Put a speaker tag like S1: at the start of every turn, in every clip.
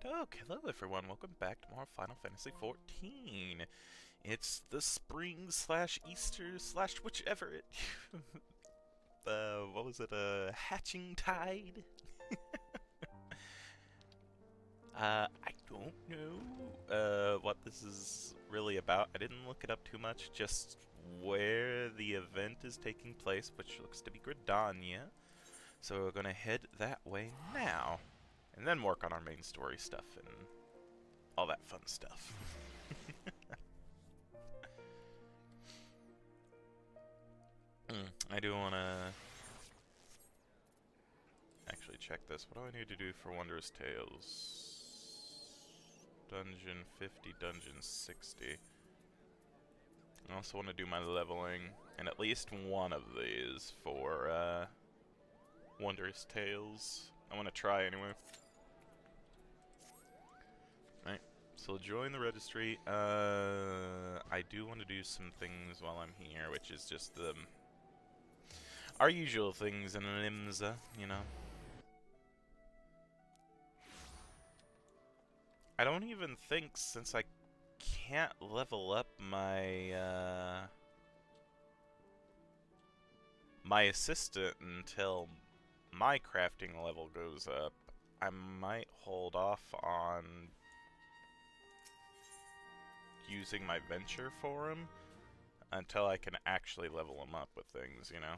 S1: Hello everyone, welcome back to more Final Fantasy XIV. It's the spring slash Easter slash whichever it... what was it, hatching tide? I don't know, what this is really about. I didn't look it up too much, just where the event is taking place, which looks to be Gridania. So we're gonna head that way now, and then work on our main story stuff and all that fun stuff. I do want to actually check this. What do I need to do for Wondrous Tales? Dungeon 50, Dungeon 60. I also want to do my leveling, and at least one of these for Wondrous Tales. I want to try anyway. Right. So join the registry. I do want to do some things while I'm here, which is just the our usual things in Limsa, you know. I don't even think, since I can't level up my my assistant until my crafting level goes up, I might hold off on using my venture for him until I can actually level him up with things, you know?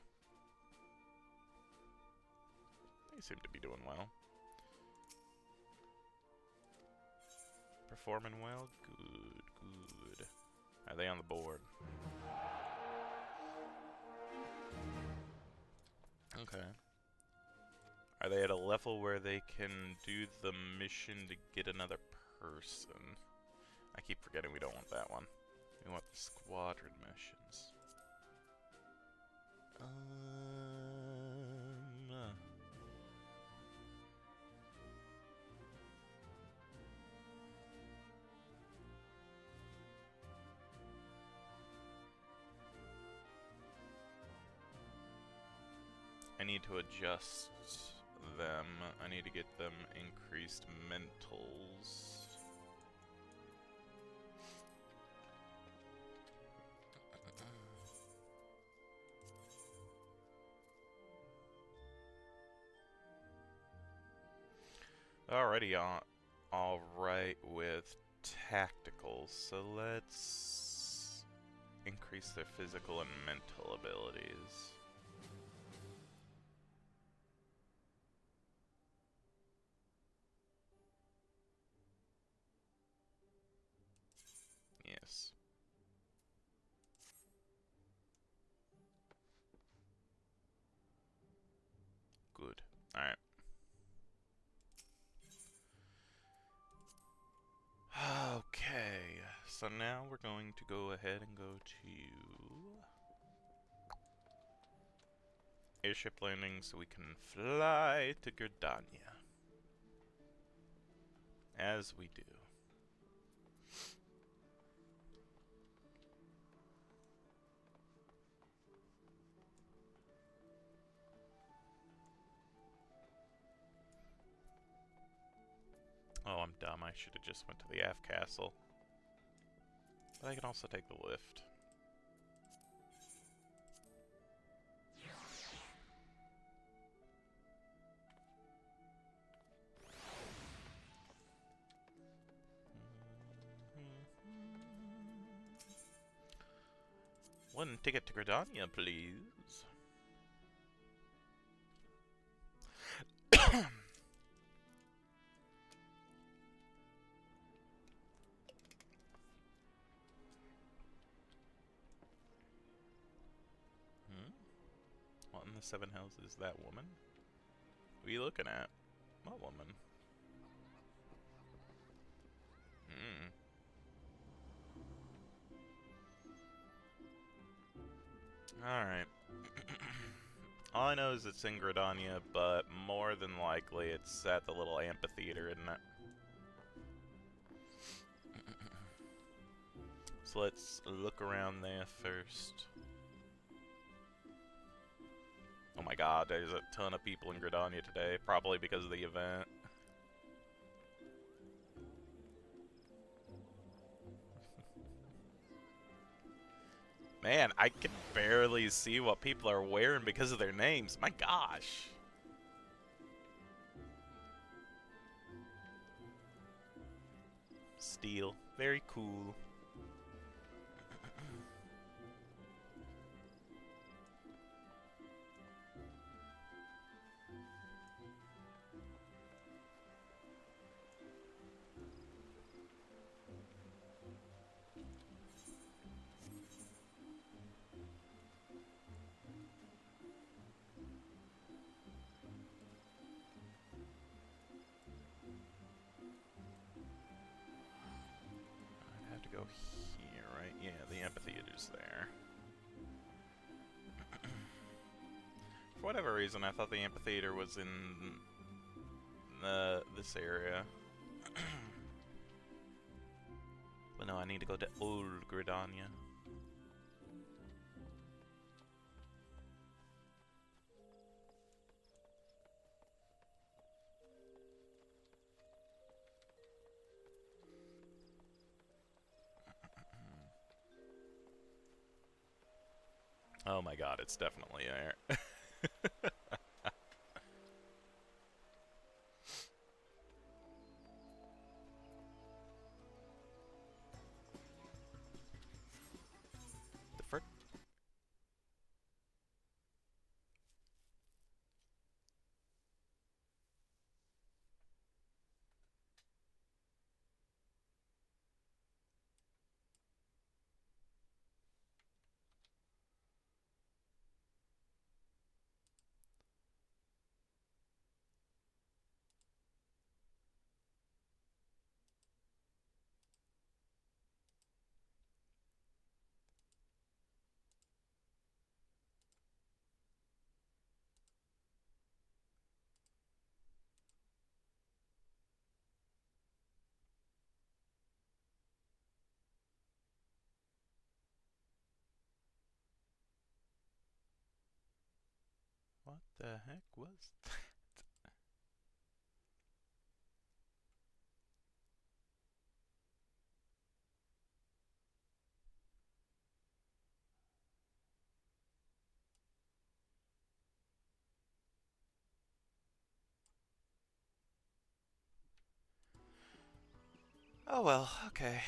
S1: They seem to be doing well. Performing well? Good, good. Are they on the board? Okay. Are they at a level where they can do the mission to get another person? I keep forgetting we don't want that one. We want the squadron missions. I need to adjust them. I need to get them increased mentals. Already alright with tactical, so let's increase their physical and mental abilities. Yes. Good. Alright. Okay, so now we're going to go ahead and go to airship landing so we can fly to Gridania. As we do. Oh, I'm dumb. I should have just went to the F castle. But I can also take the lift. One ticket to Gridania, please. What in the Seven Hells is that woman? Who are you looking at? What woman? Alright. All I know is it's in Gridania, but more than likely it's at the little amphitheater, isn't it? So let's look around there first. Oh my god, there's a ton of people in Gridania today, probably because of the event. Man, I can barely see what people are wearing because of their names. My gosh. Steel. Very cool. I'd have to go here, right? Yeah, the amphitheater's there. For whatever reason, I thought the amphitheater was in this area. But no, I need to go to Old Gridania. Oh my god, it's definitely there. The first. What the heck was that? Oh well, okay.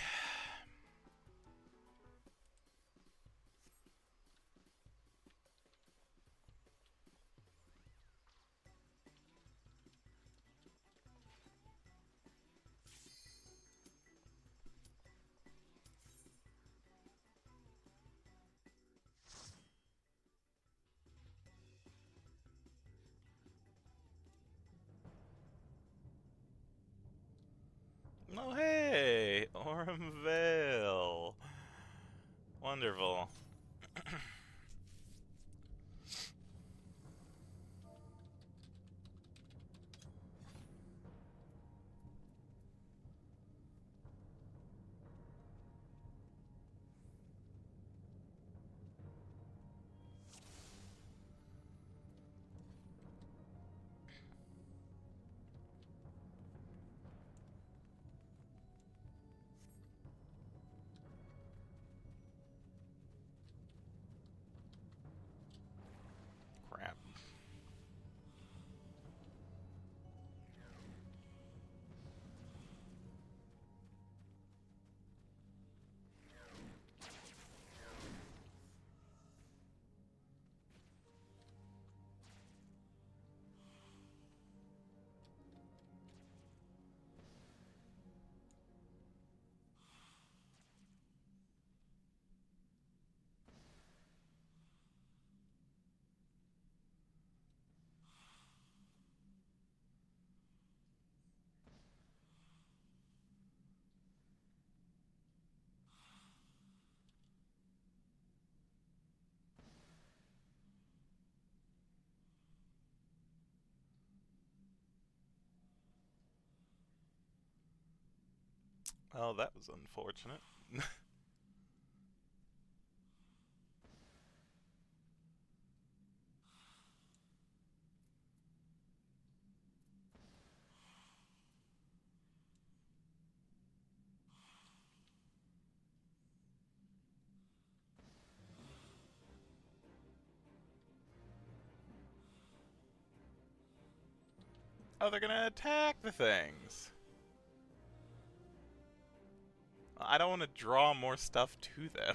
S1: Oh hey! Orem Vale! Wonderful. Crap. Oh, that was unfortunate. Oh, they're gonna attack the things. I don't want to draw more stuff to them.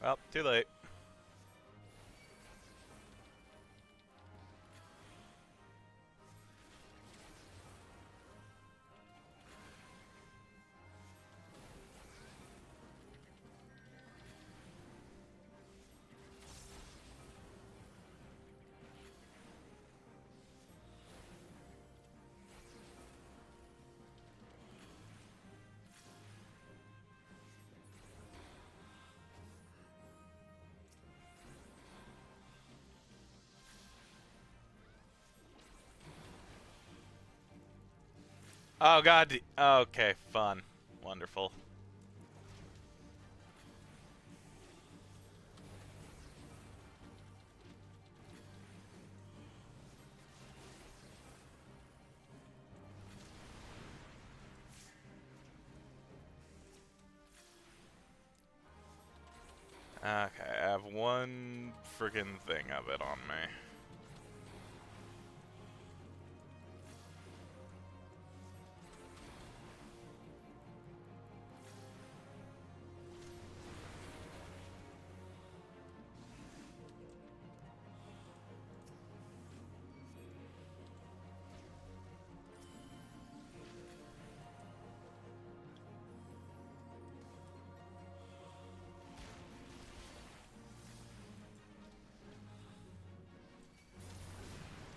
S1: Well, too late. Oh god. Okay, fun. Wonderful. Okay, I have one friggin' thing of it on me.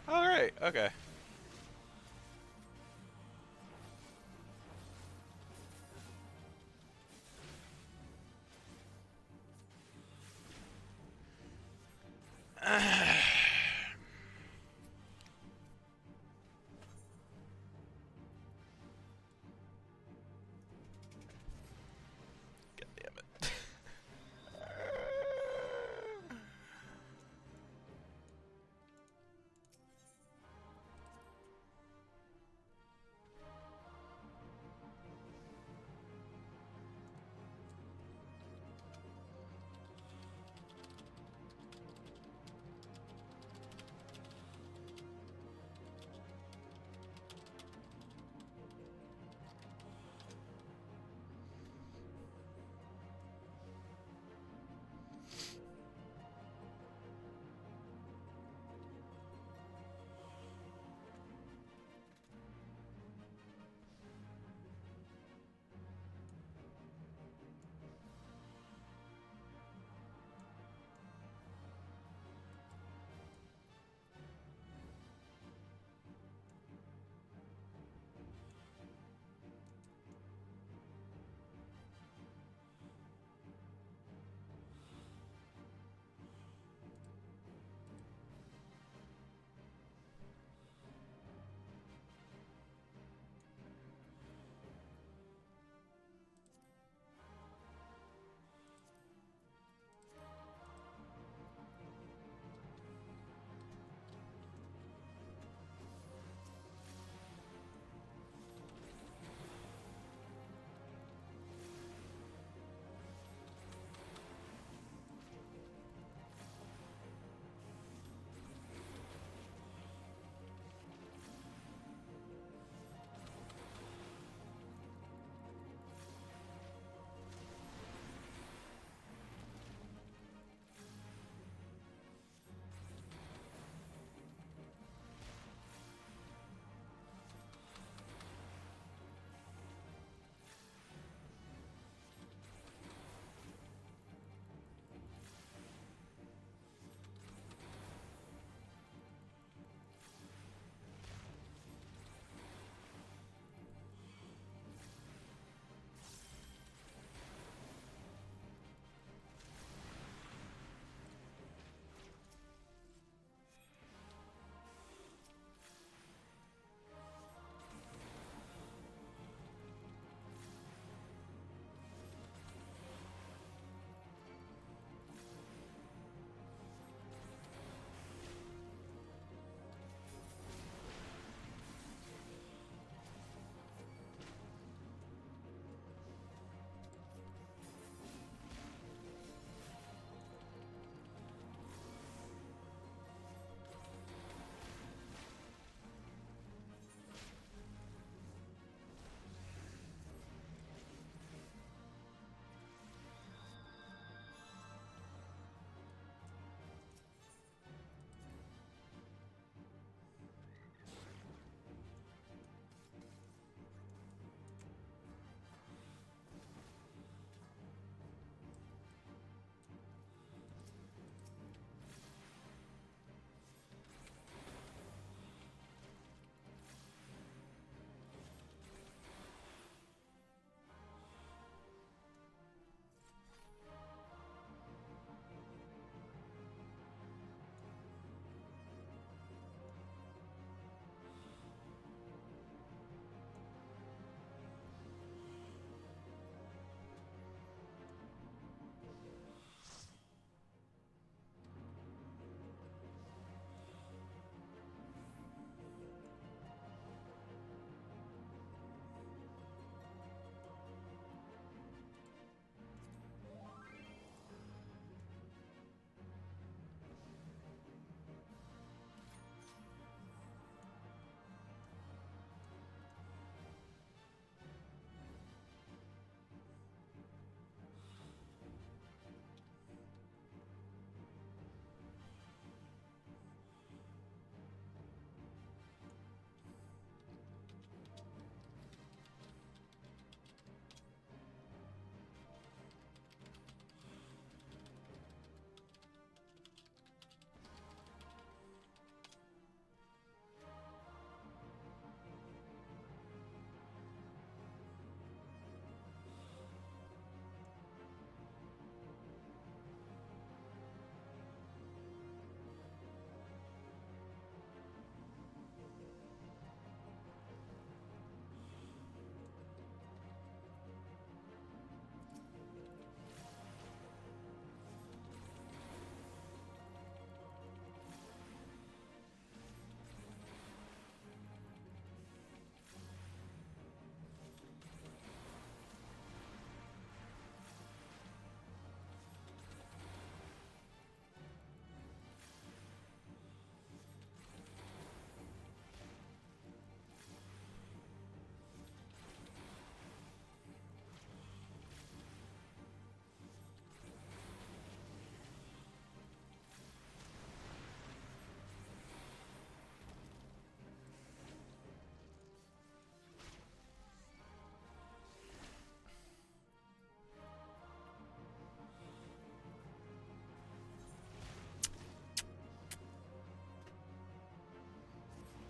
S1: Alright, okay. God damn it.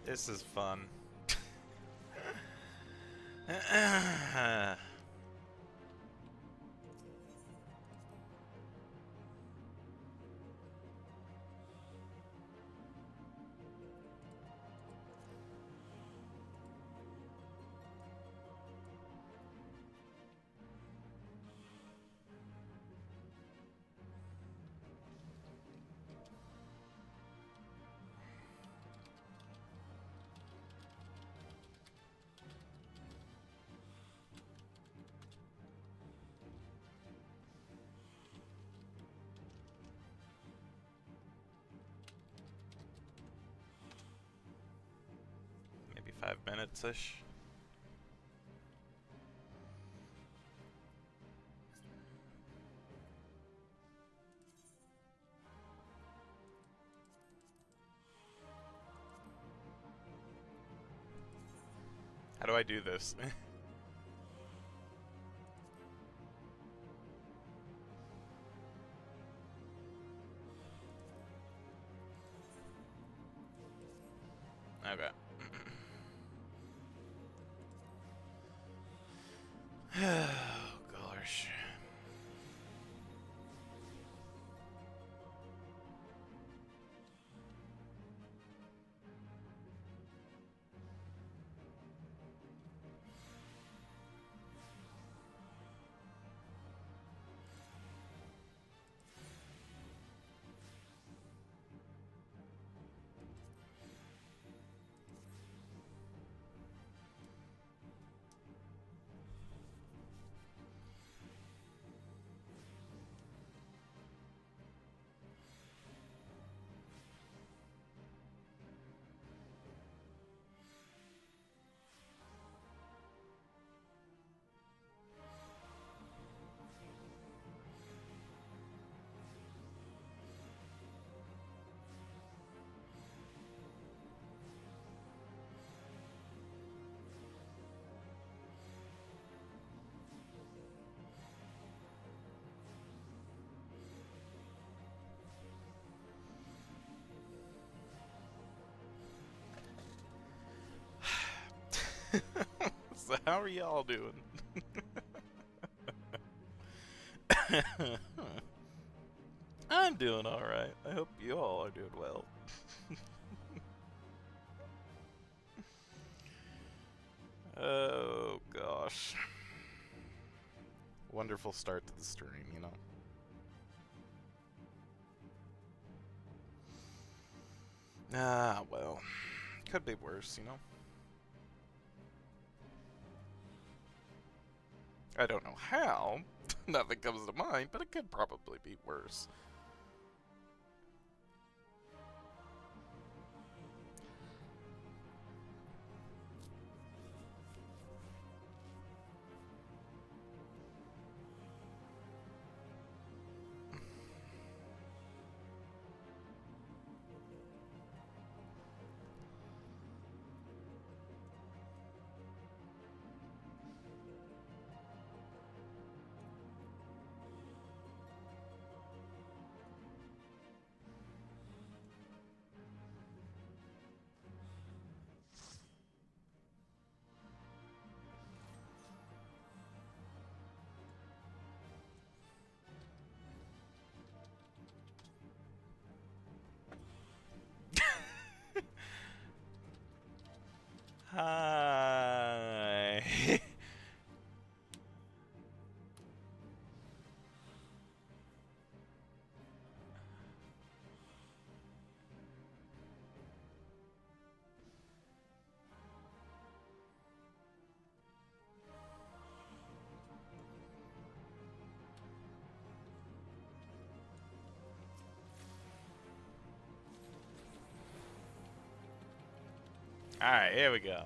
S1: This is fun. Maybe 5 minutes-ish. How do I do this? Okay. Oh, gosh. So how are y'all doing? I'm doing alright. I hope you all are doing well. Oh gosh. Wonderful start to the stream, you know. Ah, well. Could be worse, you know. I don't know how. Nothing comes to mind, but it could probably be worse. Hi. Alright, here we go.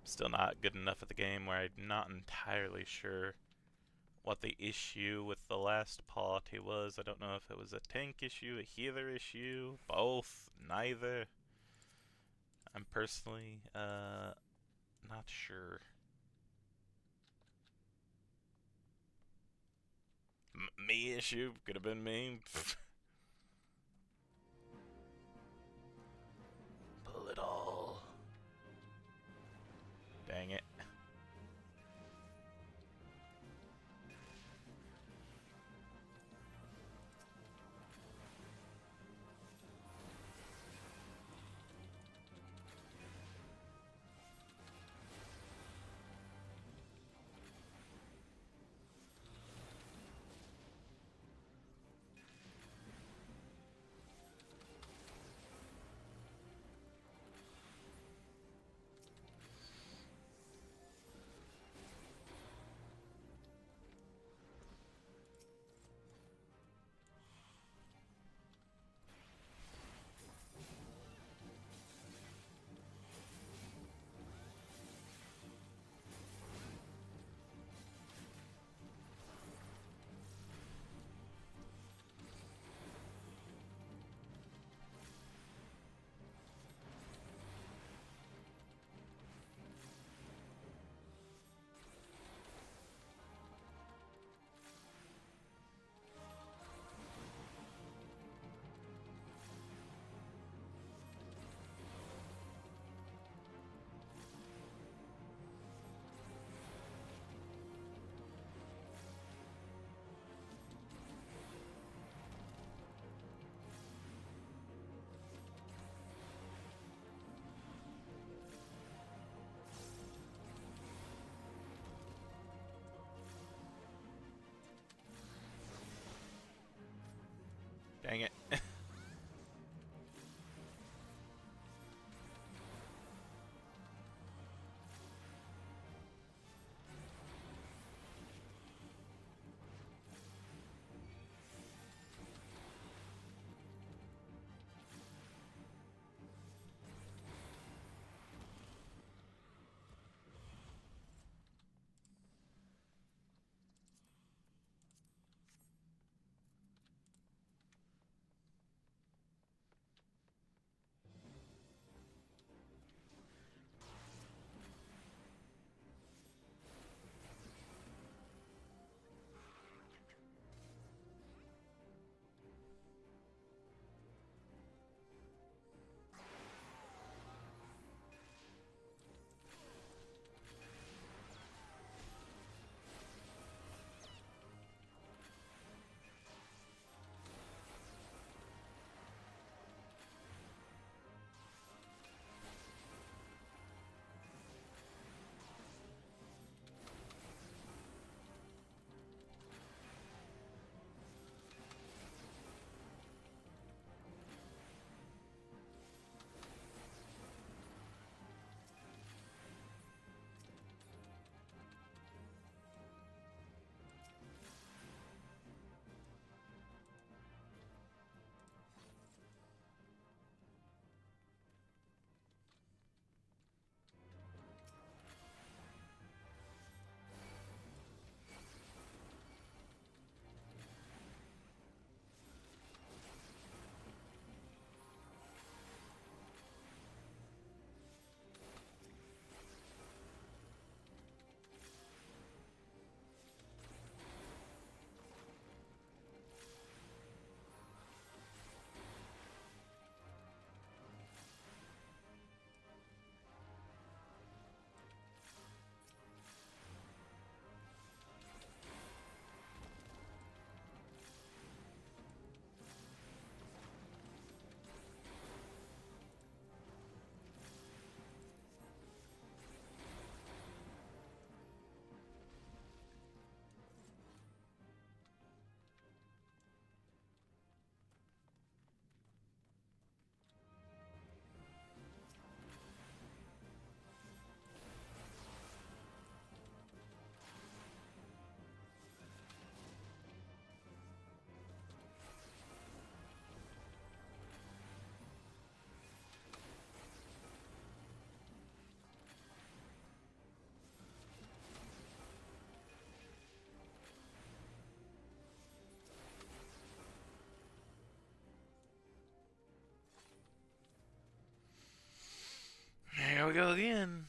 S1: Still not good enough at the game where I'm not entirely sure what the issue with the last party was. I don't know if it was a tank issue, a healer issue, both, neither. I'm personally not sure. Me issue? Could have been me. Pull it all. Dang it. There we go again.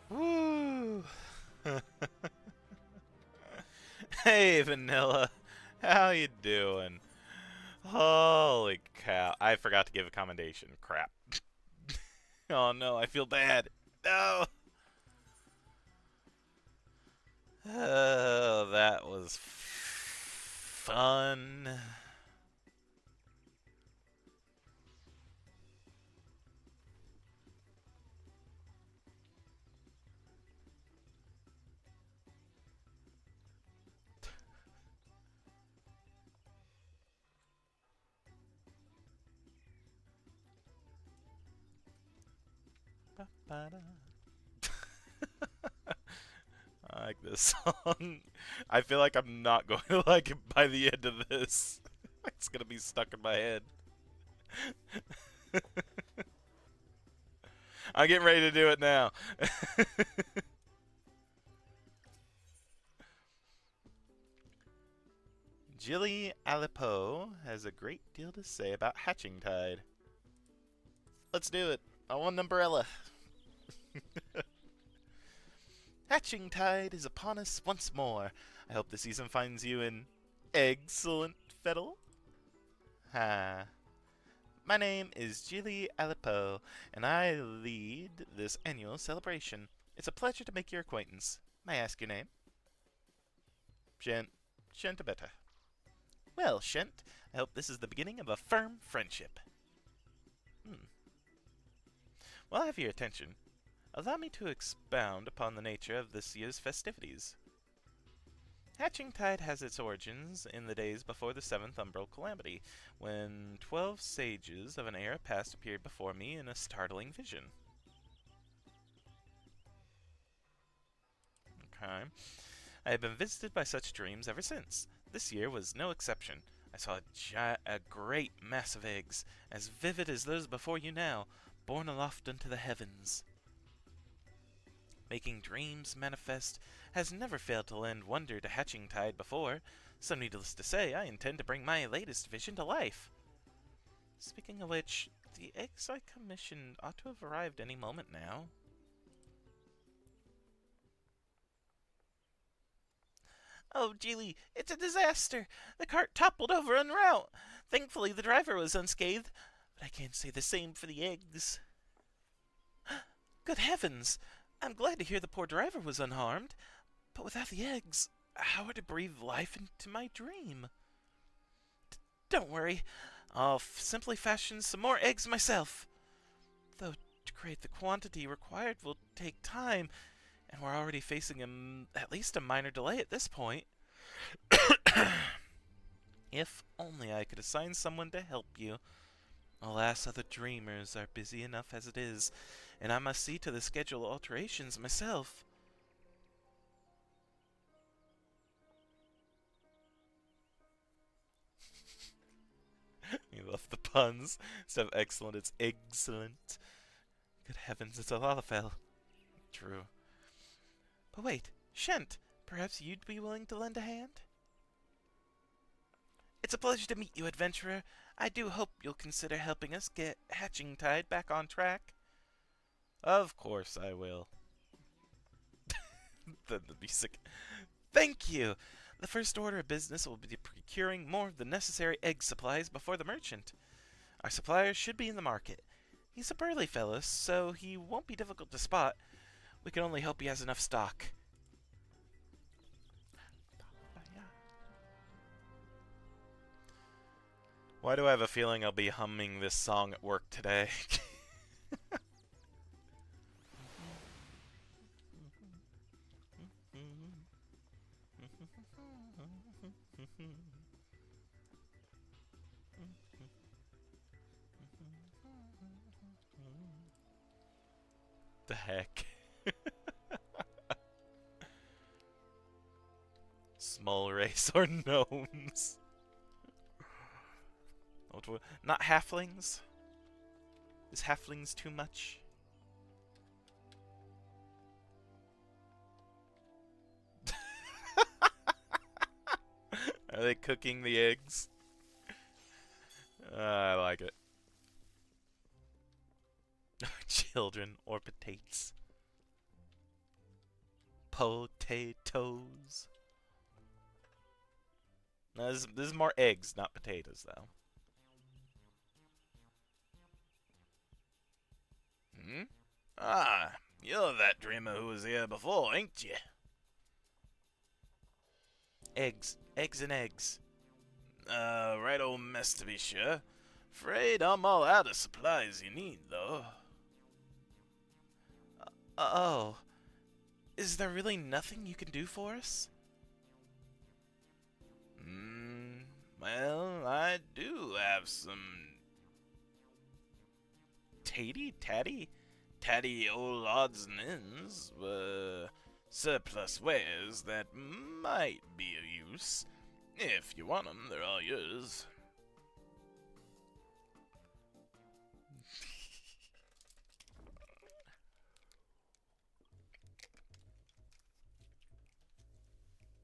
S1: Woo! Hey, Vanilla. How you doing? Holy cow. I forgot to give a commendation. Crap. Oh no, I feel bad. No! Oh, that was fun. Ba-ba-da. I like this song. I feel like I'm not going to like it by the end of this. It's gonna be stuck in my head. I'm getting ready to do it now. Jilly Alipo has a great deal to say about Hatching Tide. Let's do it. I want an umbrella. Hatching Tide is upon us once more. I hope the season finds you in excellent fettle. Ha. My name is Jilly Alipo, and I lead this annual celebration. It's a pleasure to make your acquaintance. May I ask your name? Shentabeta. Well, Shent, I hope this is the beginning of a firm friendship. Hmm. Well, I have your attention. Allow me to expound upon the nature of this year's festivities. Hatching Tide has its origins in the days before the seventh umbral calamity, when 12 sages of an era past appeared before me in a startling vision. Okay. I have been visited by such dreams ever since. This year was no exception. I saw a great mass of eggs, as vivid as those before you now, borne aloft into the heavens. Making dreams manifest has never failed to lend wonder to Hatching Tide before, so needless to say, I intend to bring my latest vision to life. Speaking of which, the eggs I commissioned ought to have arrived any moment now. Oh, Geely, it's a disaster! The cart toppled over en route! Thankfully, the driver was unscathed, but I can't say the same for the eggs. Good heavens! I'm glad to hear the poor driver was unharmed, but without the eggs, how to breathe life into my dream? Don't worry, I'll simply fashion some more eggs myself. Though to create the quantity required will take time, And we're already facing at least a minor delay at this point. If only I could assign someone to help you. Alas, other dreamers are busy enough as it is, and I must see to the schedule alterations myself. You love the puns. Instead of excellent, it's excellent. Good heavens, it's a Lalafell. True. But wait, Shent, perhaps you'd be willing to lend a hand? It's a pleasure to meet you, adventurer. I do hope you'll consider helping us get Hatching Tide back on track. Of course I will. the music. Thank you! The first order of business will be procuring more of the necessary egg supplies before the merchant. Our supplier should be in the market. He's a burly fellow, so he won't be difficult to spot. We can only hope he has enough stock. Why do I have a feeling I'll be humming this song at work today? The heck? Small race or gnomes? Not halflings? Is halflings too much? Are they cooking the eggs? I like it. Children or potatoes. Potatoes. No, this is more eggs, not potatoes, though. Hmm? Ah, you're that dreamer who was here before, ain't you? Eggs. Eggs and eggs. Right old mess to be sure. Afraid I'm all out of supplies you need, though. Oh. Is there really nothing you can do for us? Well, I do have some tatty old odds and ends, surplus wares that might be of use. If you want 'em, they're all yours.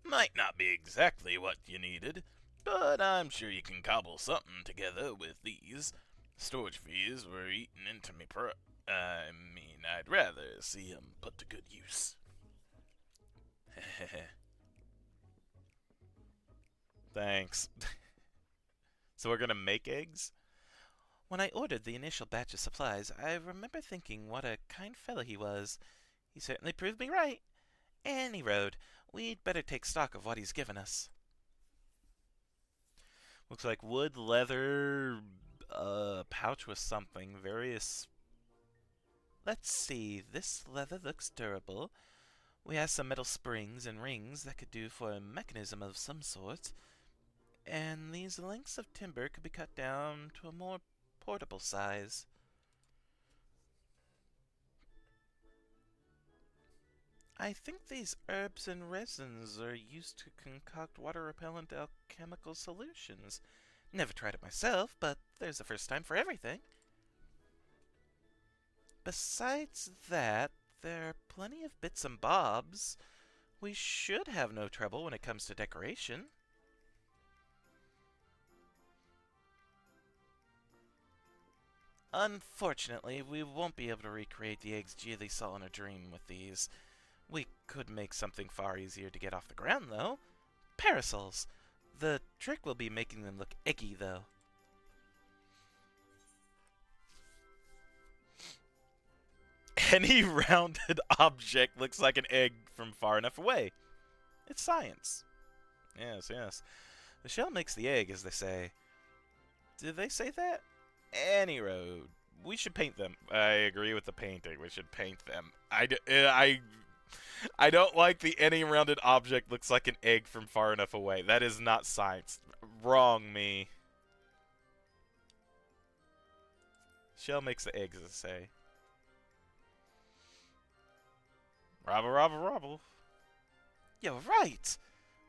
S1: Might not be exactly what you needed, but I'm sure you can cobble something together with these. Storage fees were eating into me I'd rather see 'em put to good use. Thanks. So we're gonna make eggs? When I ordered the initial batch of supplies, I remember thinking what a kind fellow he was. He certainly proved me right. Any road, we'd better take stock of what he's given us. Looks like wood, leather, pouch with something, various... Let's see, this leather looks durable. We have some metal springs and rings that could do for a mechanism of some sort. And these lengths of timber could be cut down to a more portable size. I think these herbs and resins are used to concoct water-repellent alchemical solutions. Never tried it myself, but there's a first time for everything. Besides that, there are plenty of bits and bobs. We should have no trouble when it comes to decoration. Unfortunately, we won't be able to recreate the eggs Geely saw in a dream with these. We could make something far easier to get off the ground, though. Parasols! The trick will be making them look eggy, though. Any rounded object looks like an egg from far enough away. It's science. Yes, yes. The shell makes the egg, as they say. Did they say that? Any road. We should paint them. I agree with the painting. We should paint them. I don't like the any rounded object looks like an egg from far enough away. That is not science. Wrong me. Shell makes the eggs, I say. Robble, robble, robble. You're right.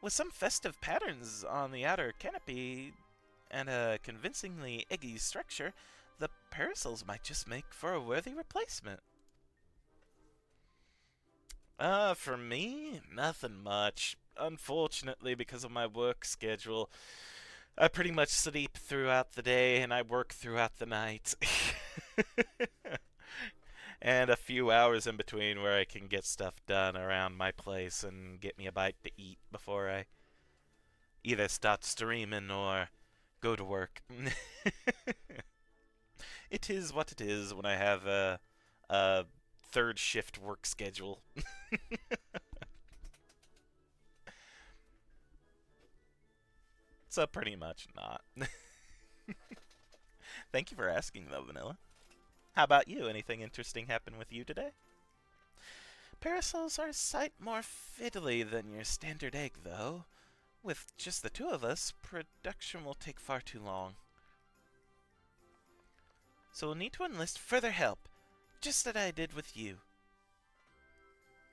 S1: With some festive patterns on the outer canopy and a convincingly eggy structure, the parasols might just make for a worthy replacement. For me, nothing much. Unfortunately, because of my work schedule, I pretty much sleep throughout the day and I work throughout the night. And a few hours in between where I can get stuff done around my place and get me a bite to eat before I either start streaming or go to work. It is what it is when I have a third shift work schedule. So pretty much not. Thank you for asking though, Vanilla. How about you? Anything interesting happen with you today? Parasols are a sight more fiddly than your standard egg, though. With just the two of us, production will take far too long. So we'll need to enlist further help, just as I did with you.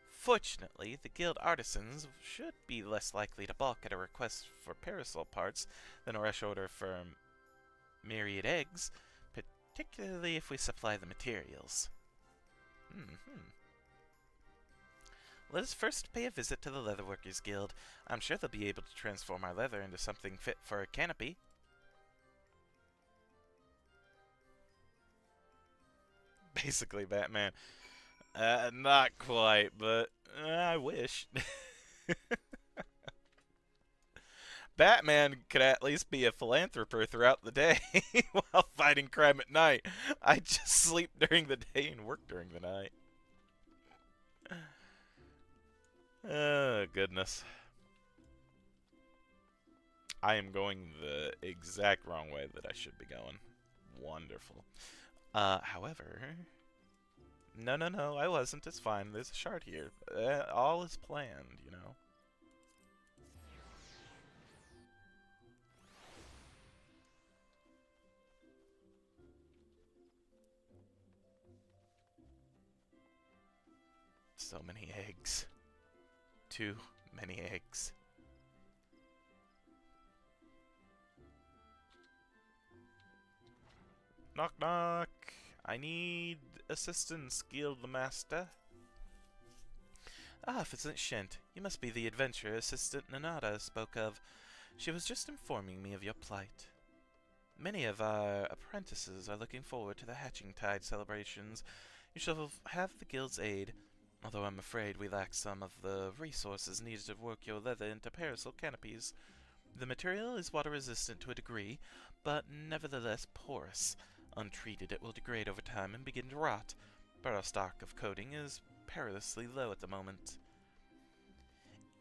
S1: Fortunately, the guild artisans should be less likely to balk at a request for parasol parts than a rush order for myriad eggs, particularly if we supply the materials. Let us first pay a visit to the Leatherworkers Guild. I'm sure they'll be able to transform our leather into something fit for a canopy. Basically, Batman. Not quite, but I wish. Batman could at least be a philanthropist throughout the day while fighting crime at night. I just sleep during the day and work during the night. Oh, goodness. I am going the exact wrong way that I should be going. Wonderful. However... No, I wasn't. It's fine. There's a shard here. All is planned, you know. So many eggs. Too many eggs. Knock knock. I need assistance, Guild Master. Ah, Vincent Shent. You must be the adventurer assistant Nanada spoke of. She was just informing me of your plight. Many of our apprentices are looking forward to the Hatching Tide celebrations. You shall have the guild's aid, although I'm afraid we lack some of the resources needed to work your leather into parasol canopies. The material is water resistant to a degree, but nevertheless porous. Untreated, it will degrade over time and begin to rot, but our stock of coating is perilously low at the moment.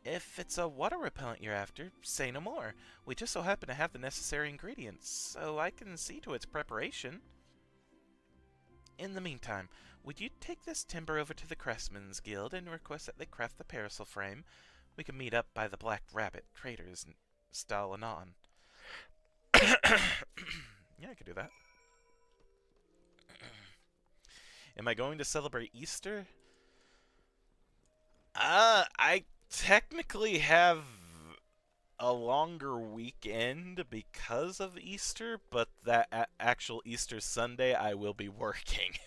S1: If it's a water repellent you're after, say no more. We just so happen to have the necessary ingredients, so I can see to its preparation. In the meantime, would you take this timber over to the Craftsman's Guild and request that they craft the parasol frame? We can meet up by the Black Rabbit Traders style anon. Yeah, I could do that. Am I going to celebrate Easter? I technically have a longer weekend because of Easter, but that actual Easter Sunday I will be working.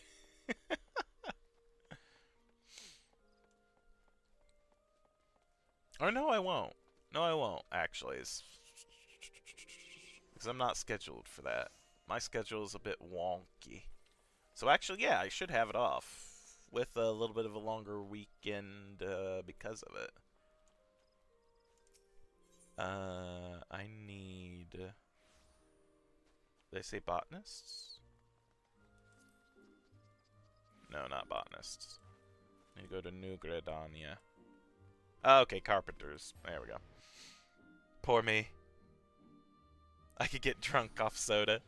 S1: Or no, I won't. No, I won't, actually. Because I'm not scheduled for that. My schedule is a bit wonky. So actually, yeah, I should have it off. With a little bit of a longer weekend because of it. I need... Did they say botanists? No, not botanists. I need to go to New Gradania. Oh, okay, carpenters. There we go. Poor me. I could get drunk off soda.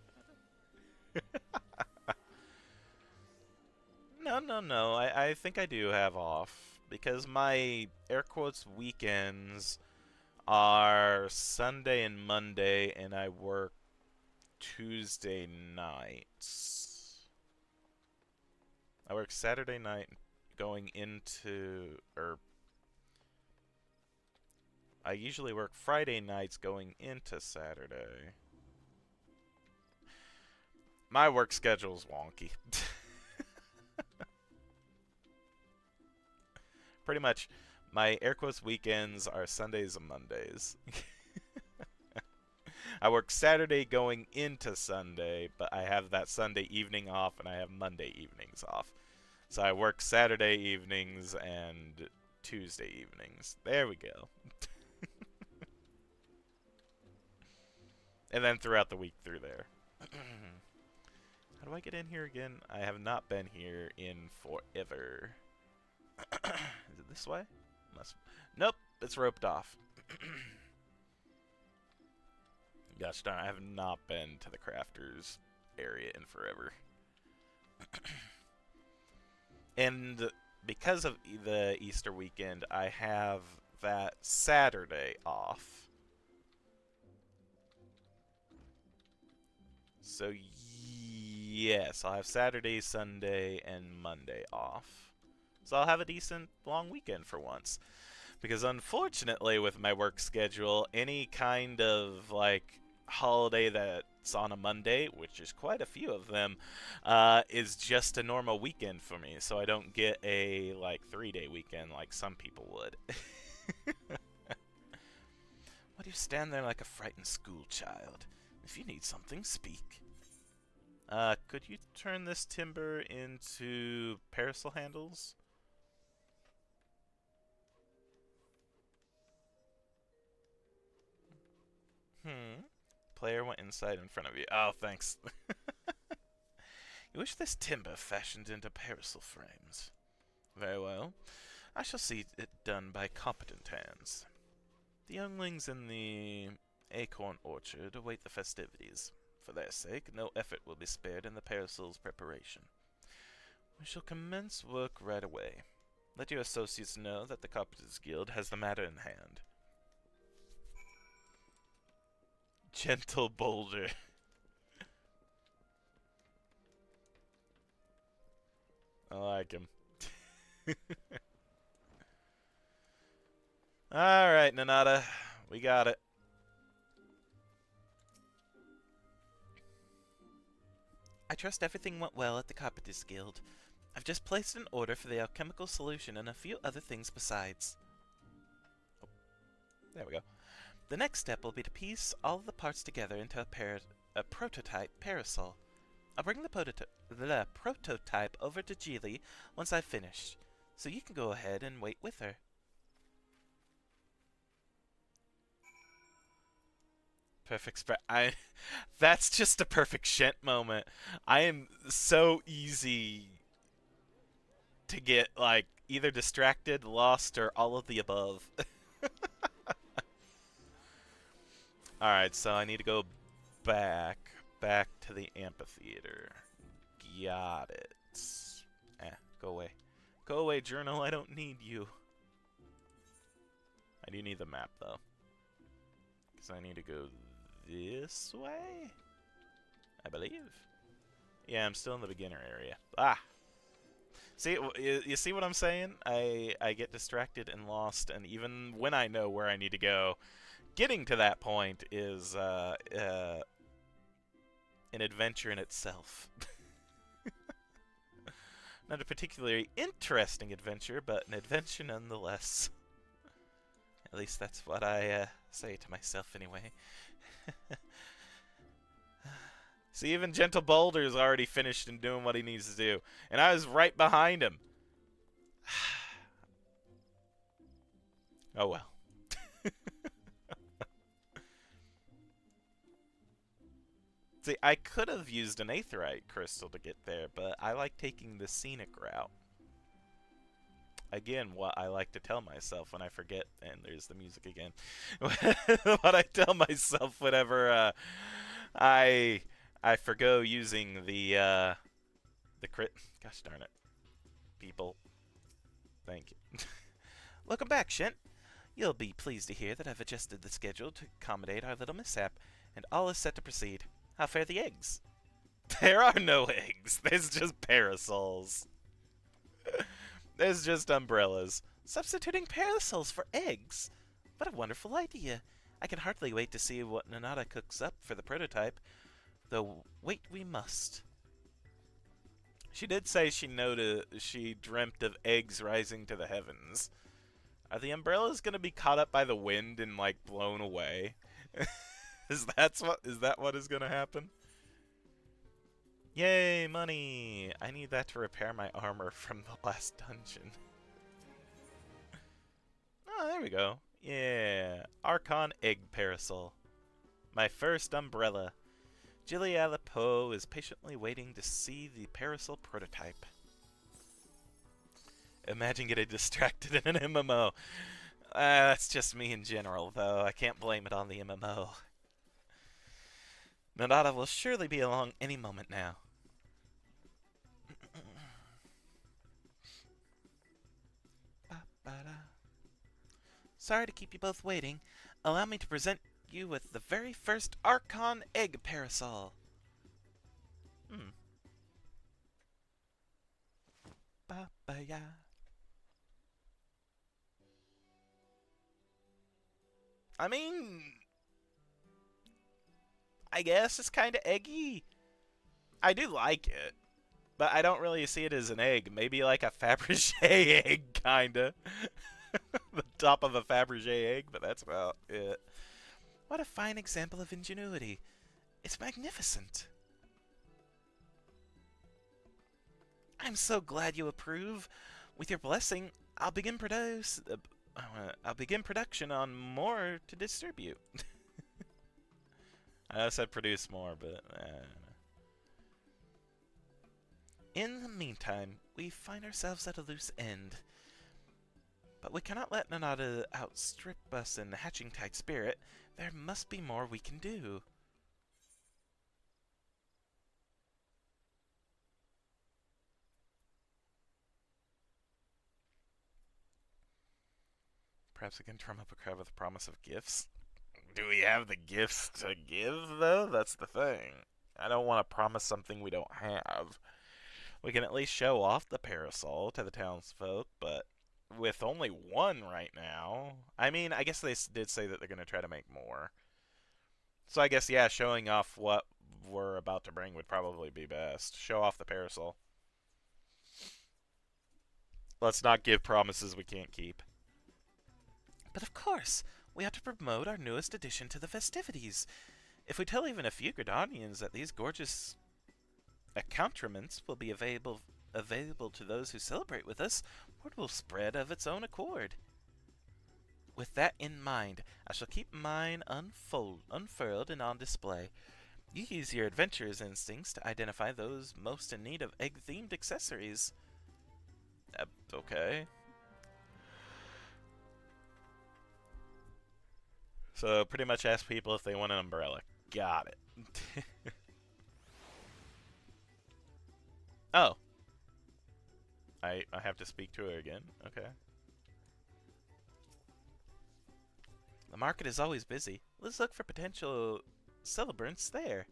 S1: No. I think I do have off. because my air quotes weekends are Sunday and Monday, and I work Tuesday nights. I work Saturday night going into, or I usually work Friday nights going into Saturday. My work schedule's wonky. Pretty much, my air quotes weekends are Sundays and Mondays. I work Saturday going into Sunday, but I have that Sunday evening off and I have Monday evenings off. So I work Saturday evenings and Tuesday evenings. There we go. And then throughout the week through there. How do I get in here again? I have not been here in forever. Is it this way? Must. Nope, it's roped off. Gosh darn, I have not been to the crafters area in forever. And because of the Easter weekend, I have that Saturday off. So yes, I'll have Saturday, Sunday, and Monday off. So I'll have a decent long weekend for once. Because unfortunately with my work schedule, any kind of like holiday that's on a Monday, which is quite a few of them, is just a normal weekend for me. So I don't get a like 3-day weekend like some people would. Why do you stand there like a frightened school child? If you need something, speak. Could you turn this timber into parasol handles? Player went inside in front of you. Oh, thanks. You wish this timber fashioned into parasol frames. Very well. I shall see it done by competent hands. The younglings in the acorn orchard await the festivities. For their sake, no effort will be spared in the parasol's preparation. We shall commence work right away. Let your associates know that the Carpenters Guild has the matter in hand. Gentle boulder. I like him. Alright, Nanada. We got it. I trust everything went well at the Carpenters Guild. I've just placed an order for the alchemical solution and a few other things besides. Oh, there we go. The next step will be to piece all of the parts together into a prototype parasol. I'll bring the prototype over to Geely once I've finished, so you can go ahead and wait with her. Perfect that's just a perfect Shent moment. I am so easy to get, like, either distracted, lost, or all of the above. Alright, so I need to go back to the amphitheater. Got it. Go away. Go away, journal, I don't need you. I do need the map, though. Because I need to go this way? I believe. Yeah, I'm still in the beginner area. Ah! See, you see what I'm saying? I get distracted and lost, and even when I know where I need to go, getting to that point is an adventure in itself. Not a particularly interesting adventure, but an adventure nonetheless. At least that's what I say to myself anyway. See, even Gentle Boulder's already finished and doing what he needs to do. And I was right behind him. Oh well. See, I could have used an aetheryte crystal to get there, but I like taking the scenic route. Again, what I like to tell myself when I forget, and there's the music again. What I tell myself whenever I forgo using the crit. Gosh darn it, people. Thank you. Welcome back, Shent. You'll be pleased to hear that I've adjusted the schedule to accommodate our little mishap, and all is set to proceed. How fare the eggs? There are no eggs. There's just parasols. There's just umbrellas. Substituting parasols for eggs? What a wonderful idea. I can hardly wait to see what Nanada cooks up for the prototype, though wait we must. She did say she dreamt of eggs rising to the heavens. Are the umbrellas gonna be caught up by the wind and like blown away? Is that what is gonna happen? Yay, money! I need that to repair my armor from the last dungeon. Oh, there we go. Yeah, Archon Egg Parasol. My first umbrella. Gilia Poe is patiently waiting to see the parasol prototype. Imagine getting distracted in an MMO. That's just me in general, though. I can't blame it on the MMO. Nanada will surely be along any moment now. Sorry to keep you both waiting. Allow me to present you with the very first Archon Egg Parasol. Ba-ba-ya. I mean, I guess it's kind of eggy. I do like it, but I don't really see it as an egg. Maybe like a Fabergé egg, kinda. The top of a Fabergé egg, but that's about it. What a fine example of ingenuity. It's magnificent. I'm so glad you approve. With your blessing, I'll begin production on more to distribute. I said produce more, but in the meantime, we find ourselves at a loose end. But we cannot let Nanada outstrip us in hatching tide spirit. There must be more we can do. Perhaps we can drum up a crowd with the promise of gifts. Do we have the gifts to give, though? That's the thing. I don't want to promise something we don't have. We can at least show off the parasol to the townsfolk, but with only one right now... I mean, I guess they did say that they're going to try to make more. So I guess, yeah, showing off what we're about to bring would probably be best. Show off the parasol. Let's not give promises we can't keep. But of course, we have to promote our newest addition to the festivities. If we tell even a few Gridanians that these gorgeous accoutrements will be available to those who celebrate with us, word will spread of its own accord. With that in mind, I shall keep mine unfurled and on display. You use your adventurer's instincts to identify those most in need of egg-themed accessories. Okay. So pretty much ask people if they want an umbrella. Got it. Oh. I have to speak to her again. Okay. The market is always busy. Let's look for potential celebrants there.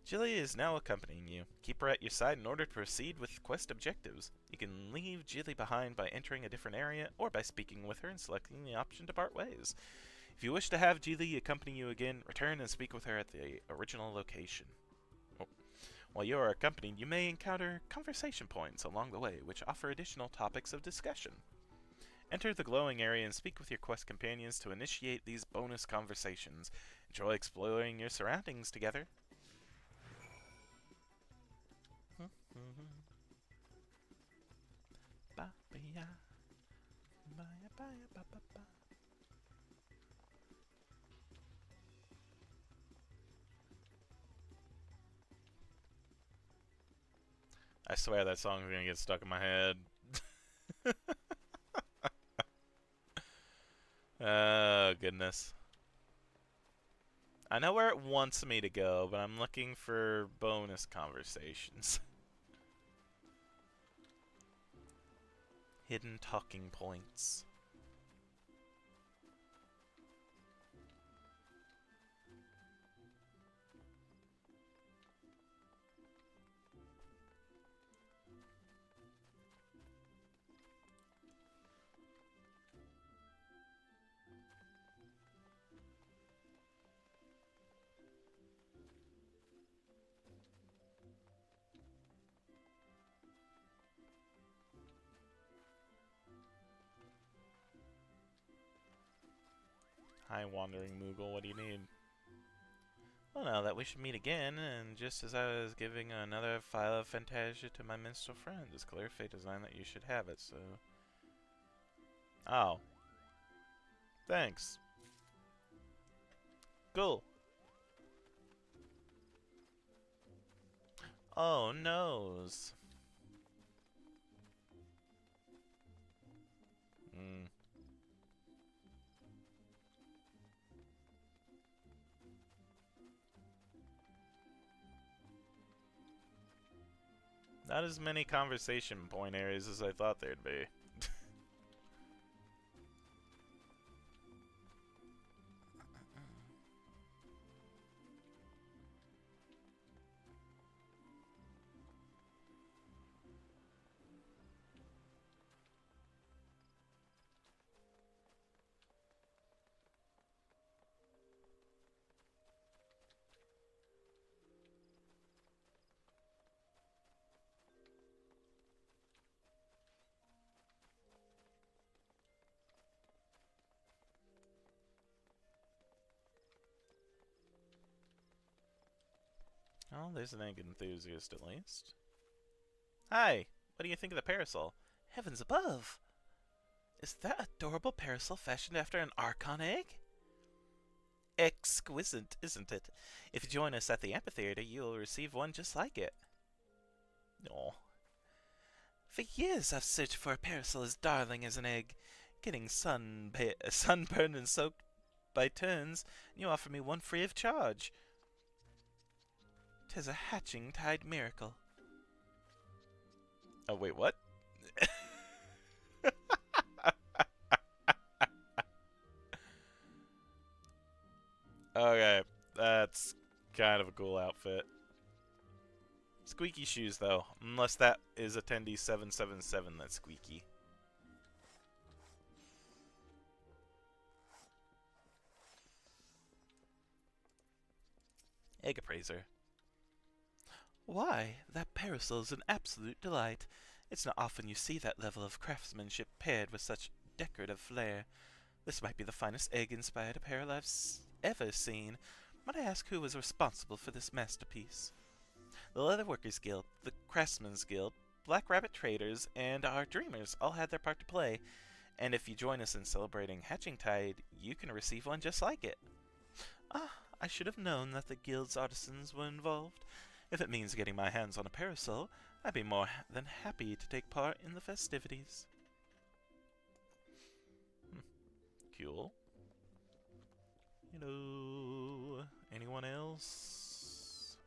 S1: Gilia is now accompanying you. Keep her at your side in order to proceed with quest objectives. You can leave Gilia behind by entering a different area or by speaking with her and selecting the option to part ways. If you wish to have Gilia accompany you again, return and speak with her at the original location. While you are accompanied, you may encounter conversation points along the way, which offer additional topics of discussion. Enter the glowing area and speak with your quest companions to initiate these bonus conversations. Enjoy exploring your surroundings together. I swear that song's gonna get stuck in my head. Oh, goodness. I know where it wants me to go, but I'm looking for bonus conversations. Hidden talking points. Hi, wandering Moogle, what do you need? Well, now that we should meet again, and just as I was giving another file of Fantasia to my minstrel friend, it's clear fate designed that you should have it, so... Oh. Thanks. Cool. Oh, noes. Hmm. Not as many conversation point areas as I thought there'd be. Oh, there's an egg enthusiast at least. Hi! What do you think of the parasol?
S2: Heavens above! Is that adorable parasol fashioned after an Archon egg? Exquisite, isn't it? If you join us at the amphitheater, you'll receive one just like it.
S1: Oh.
S2: For years I've searched for a parasol as darling as an egg, getting sunburned and soaked by turns, and you offer me one free of charge. 'Tis a hatching tide miracle.
S1: Oh, wait, what? Okay, that's kind of a cool outfit. Squeaky shoes, though. Unless that is attendee 777 that's squeaky.
S2: Egg appraiser. Why, that parasol's an absolute delight. It's not often you see that level of craftsmanship paired with such decorative flair. This might be the finest egg-inspired apparel I've ever seen. Might I ask who was responsible for this masterpiece? The Leatherworkers Guild, the Craftsmen's Guild, Black Rabbit Traders, and our Dreamers all had their part to play. And if you join us in celebrating Hatching Tide, you can receive one just like it. Ah, I should have known that the Guild's artisans were involved. If it means getting my hands on a parasol, I'd be more than happy to take part in the festivities.
S1: Cool. Hello. Anyone else?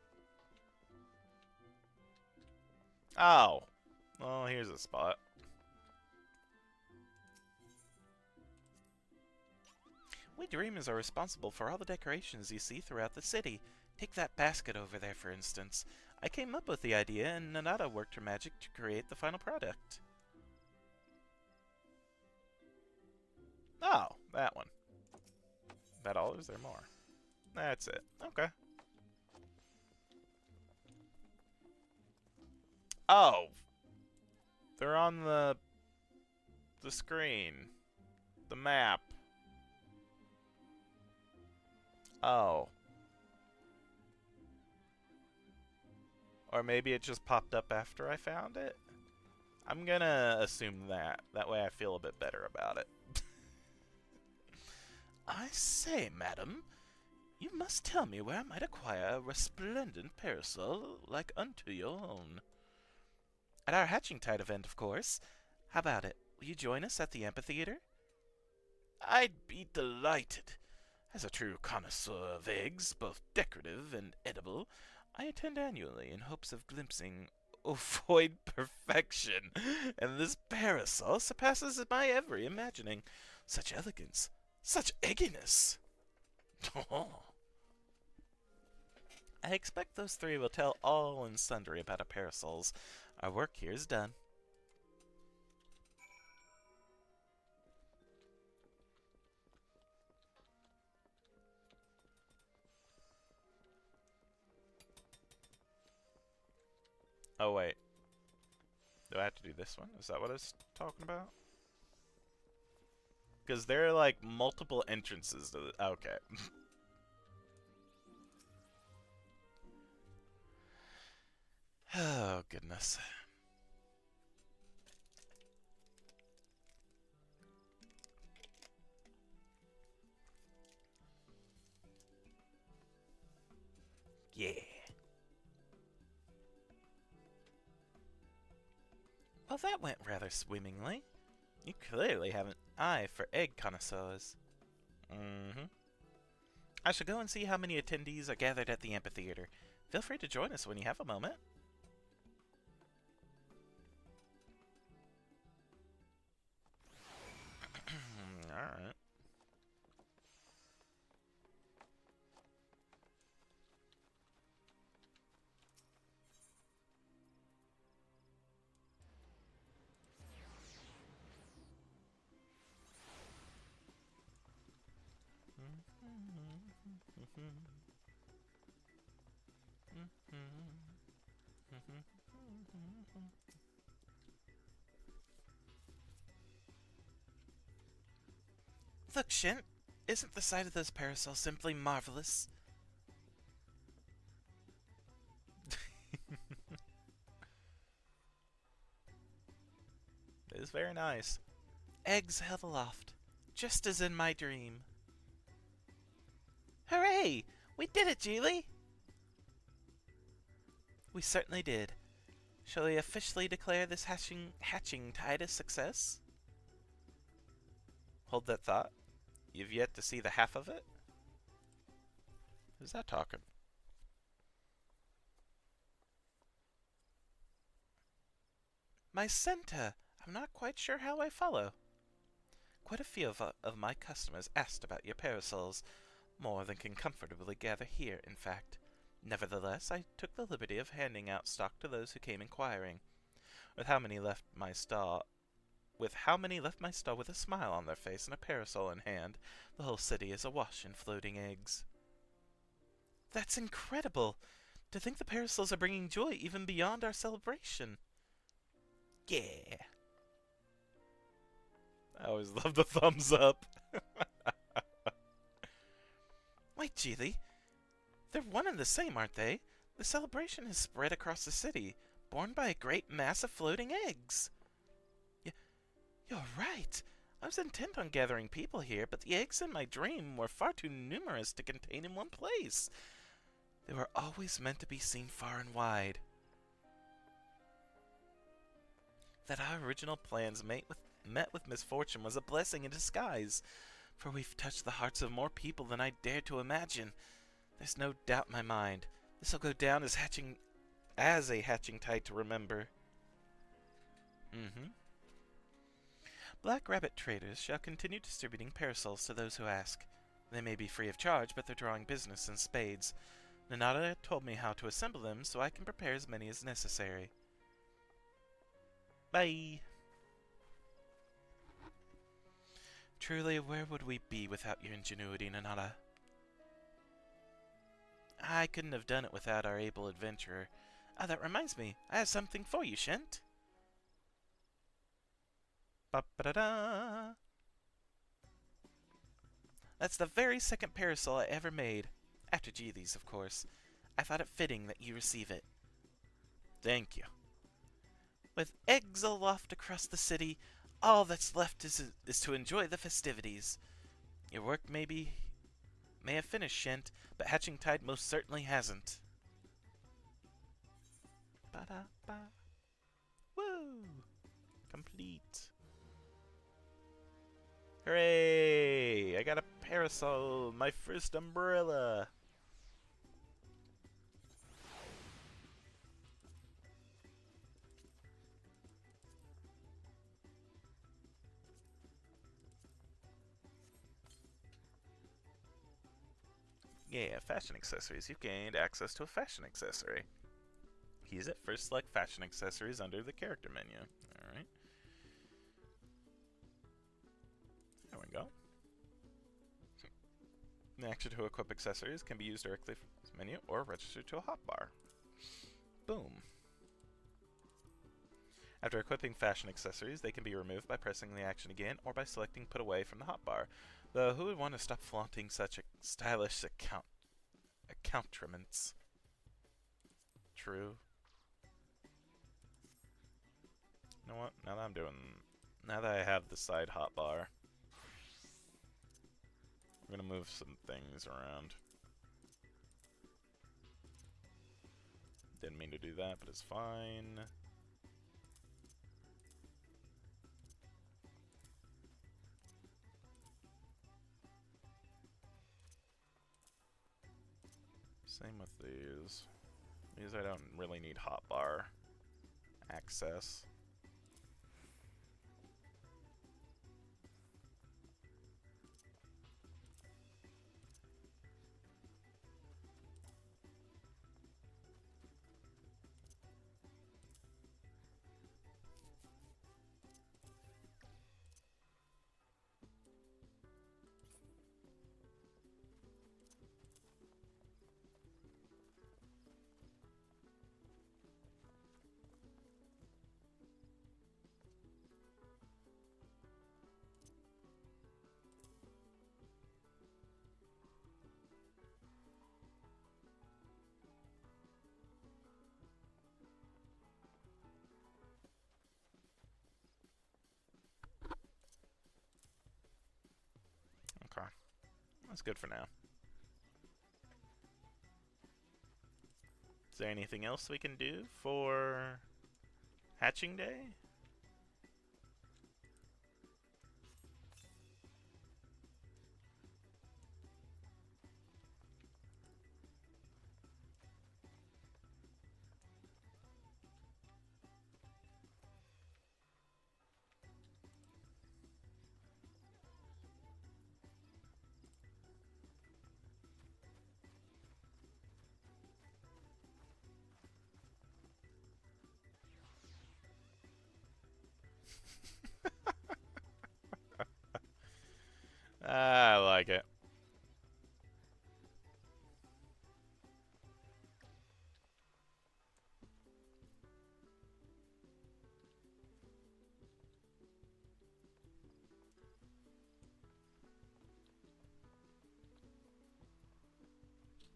S1: Oh. Well, here's a spot.
S2: We Dreamers are responsible for all the decorations you see throughout the city. Take that basket over there, for instance. I came up with the idea, and Nanada worked her magic to create the final product.
S1: Oh, that one. That all? Is there more? That's it. Okay. Oh! They're on the screen. The map. Oh. Or maybe it just popped up after I found it? I'm gonna assume that. That way I feel a bit better about it.
S2: I say, madam, you must tell me where I might acquire a resplendent parasol like unto your own. At our Hatching Tide event, of course. How about it? Will you join us at the amphitheater? I'd be delighted. As a true connoisseur of eggs, both decorative and edible, I attend annually in hopes of glimpsing ovoid perfection, and this parasol surpasses my every imagining. Such elegance, such egginess. I expect those three will tell all and sundry about our parasols. Our work here is done.
S1: Oh, wait. Do I have to do this one? Is that what I was talking about? Because there are, like, multiple entrances to the... Okay. Oh, goodness. Yeah.
S2: Well, that went rather swimmingly. You clearly have an eye for egg connoisseurs.
S1: Mm-hmm.
S2: I shall go and see how many attendees are gathered at the amphitheater. Feel free to join us when you have a moment.
S1: Alright.
S2: Look, Shint, isn't the sight of those parasols simply marvelous?
S1: It is very nice.
S2: Eggs held aloft, just as in my dream. Hooray! We did it, Julie! We certainly did. Shall we officially declare this hatching tide a success?
S1: Hold that thought. You've yet to see the half of it? Who's that talking?
S2: My Senta! I'm not quite sure how I follow. Quite a few of my customers asked about your parasols, more than can comfortably gather here, in fact. Nevertheless, I took the liberty of handing out stock to those who came inquiring. With how many left my stall with a smile on their face and a parasol in hand, the whole city is awash in floating eggs. That's incredible! To think the parasols are bringing joy even beyond our celebration. Yeah.
S1: I always love the thumbs up.
S2: Wait, Geely. They're one and the same, aren't they? The celebration has spread across the city, borne by a great mass of floating eggs. You're right. I was intent on gathering people here, but the eggs in my dream were far too numerous to contain in one place. They were always meant to be seen far and wide. That our original plans met with misfortune was a blessing in disguise, for we've touched the hearts of more people than I dared to imagine. There's no doubt in my mind. This'll go down as a hatching tide to remember. Black Rabbit traders shall continue distributing parasols to those who ask. They may be free of charge, but they're drawing business in spades. Nanada told me how to assemble them, so I can prepare as many as necessary. Bye! Truly, where would we be without your ingenuity, Nanada? I couldn't have done it without our able adventurer. That reminds me, I have something for you, Shint. Ba-ba-da-da! That's the very second parasol I ever made. After Geely's, of course. I thought it fitting that you receive it.
S1: Thank you.
S2: With eggs aloft across the city, all that's left is to enjoy the festivities. Your work may have finished, Shint, but Hatching Tide most certainly hasn't. Ba-da-ba. Woo! Complete.
S1: Hooray! I got a parasol, my first umbrella. Yeah, fashion accessories. You've gained access to a fashion accessory. Use it. First select fashion accessories under the character menu. Alright. There we go. An action to equip accessories can be used directly from this menu or registered to a hotbar. Boom.
S2: After equipping fashion accessories, they can be removed by pressing the action again or by selecting put away from the hotbar. Though who would want to stop flaunting such stylish accoutrements? True. You know what? Now that I have the side hotbar, I'm gonna move some things around. Didn't mean to do that, but it's fine. Same with these. These I don't really need hotbar access. Okay. That's good for now. Is there anything else we can do for hatching day? I like it.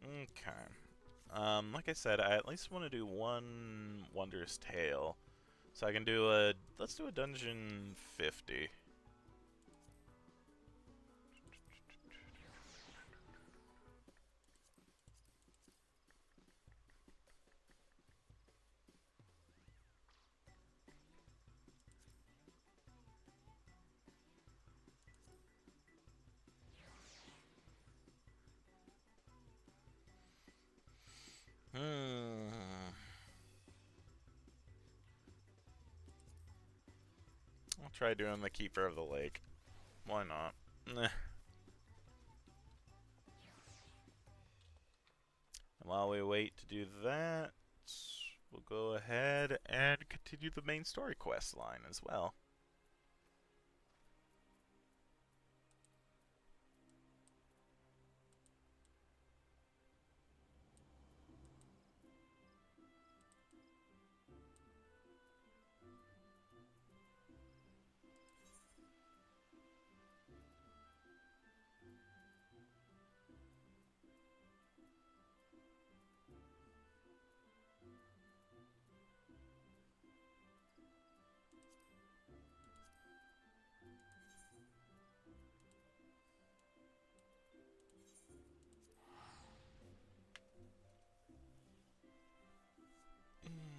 S2: Okay. Like I said, I at least want to do one Wondrous Tale. So I can do let's do a Dungeon 50. I'll try doing the Keeper of the Lake. Why not? And while we wait to do that, we'll go ahead and continue the main story quest line as well.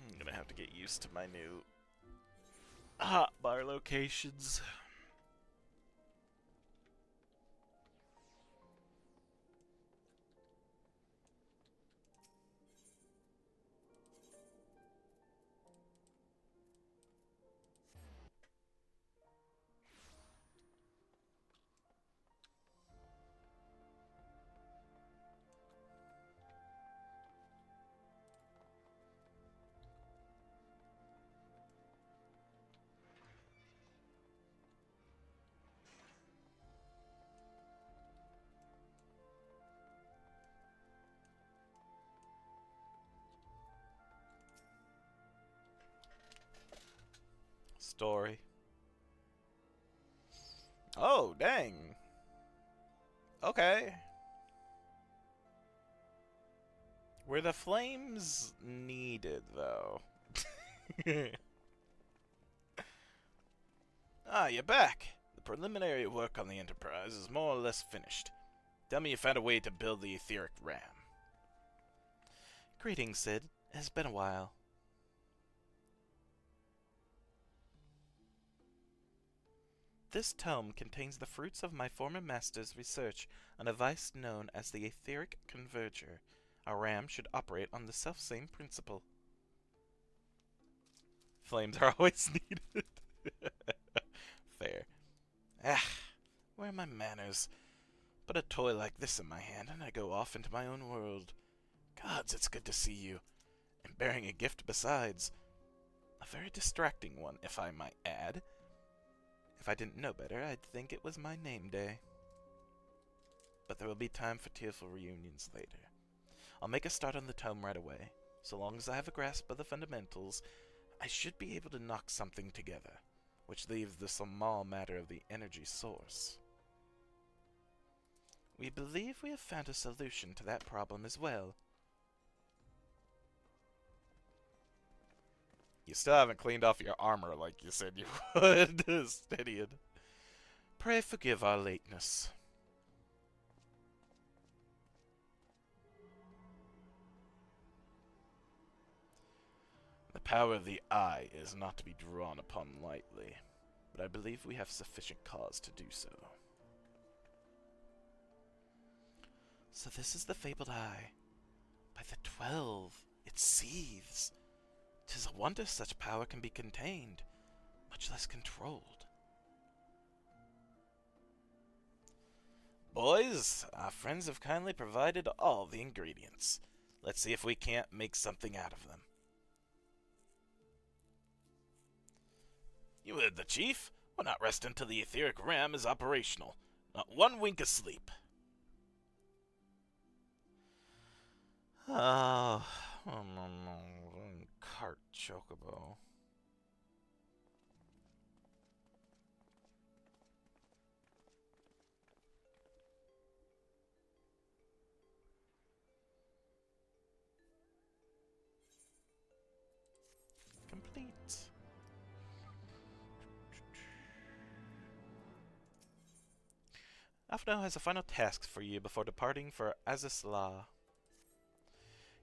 S2: I'm gonna have to get used to my new hotbar locations.
S1: story. Oh, dang. Okay. Were the flames needed, though? Ah, you're back. The preliminary work on the Enterprise is more or less finished. Tell me you found a way to build the etheric ram.
S2: Greetings, Sid. It has been a while. This tome contains the fruits of my former master's research on a device known as the etheric converger. A ram should operate on the self-same principle.
S1: Flames are always needed. Fair.
S2: Ah, where are my manners? Put a toy like this in my hand and I go off into my own world. Gods, it's good to see you. And bearing a gift besides. A very distracting one, if I might add. If I didn't know better, I'd think it was my name day. But there will be time for tearful reunions later. I'll make a start on the tome right away. So long as I have a grasp of the fundamentals, I should be able to knock something together, which leaves the small matter of the energy source. We believe we have found a solution to that problem as well.
S1: You still haven't cleaned off your armor like you said you would, Stydian.
S2: Pray forgive our lateness. The power of the eye is not to be drawn upon lightly, but I believe we have sufficient cause to do so. So this is the fabled eye. By the 12, it seethes. 'Tis a wonder such power can be contained, much less controlled. Boys, our friends have kindly provided all the ingredients. Let's see if we can't make something out of them. You heard the chief. We'll not rest until the etheric ram is operational. Not one wink of sleep. Oh, cart chocobo. Complete. Afno has a final task for you before departing for Azisla.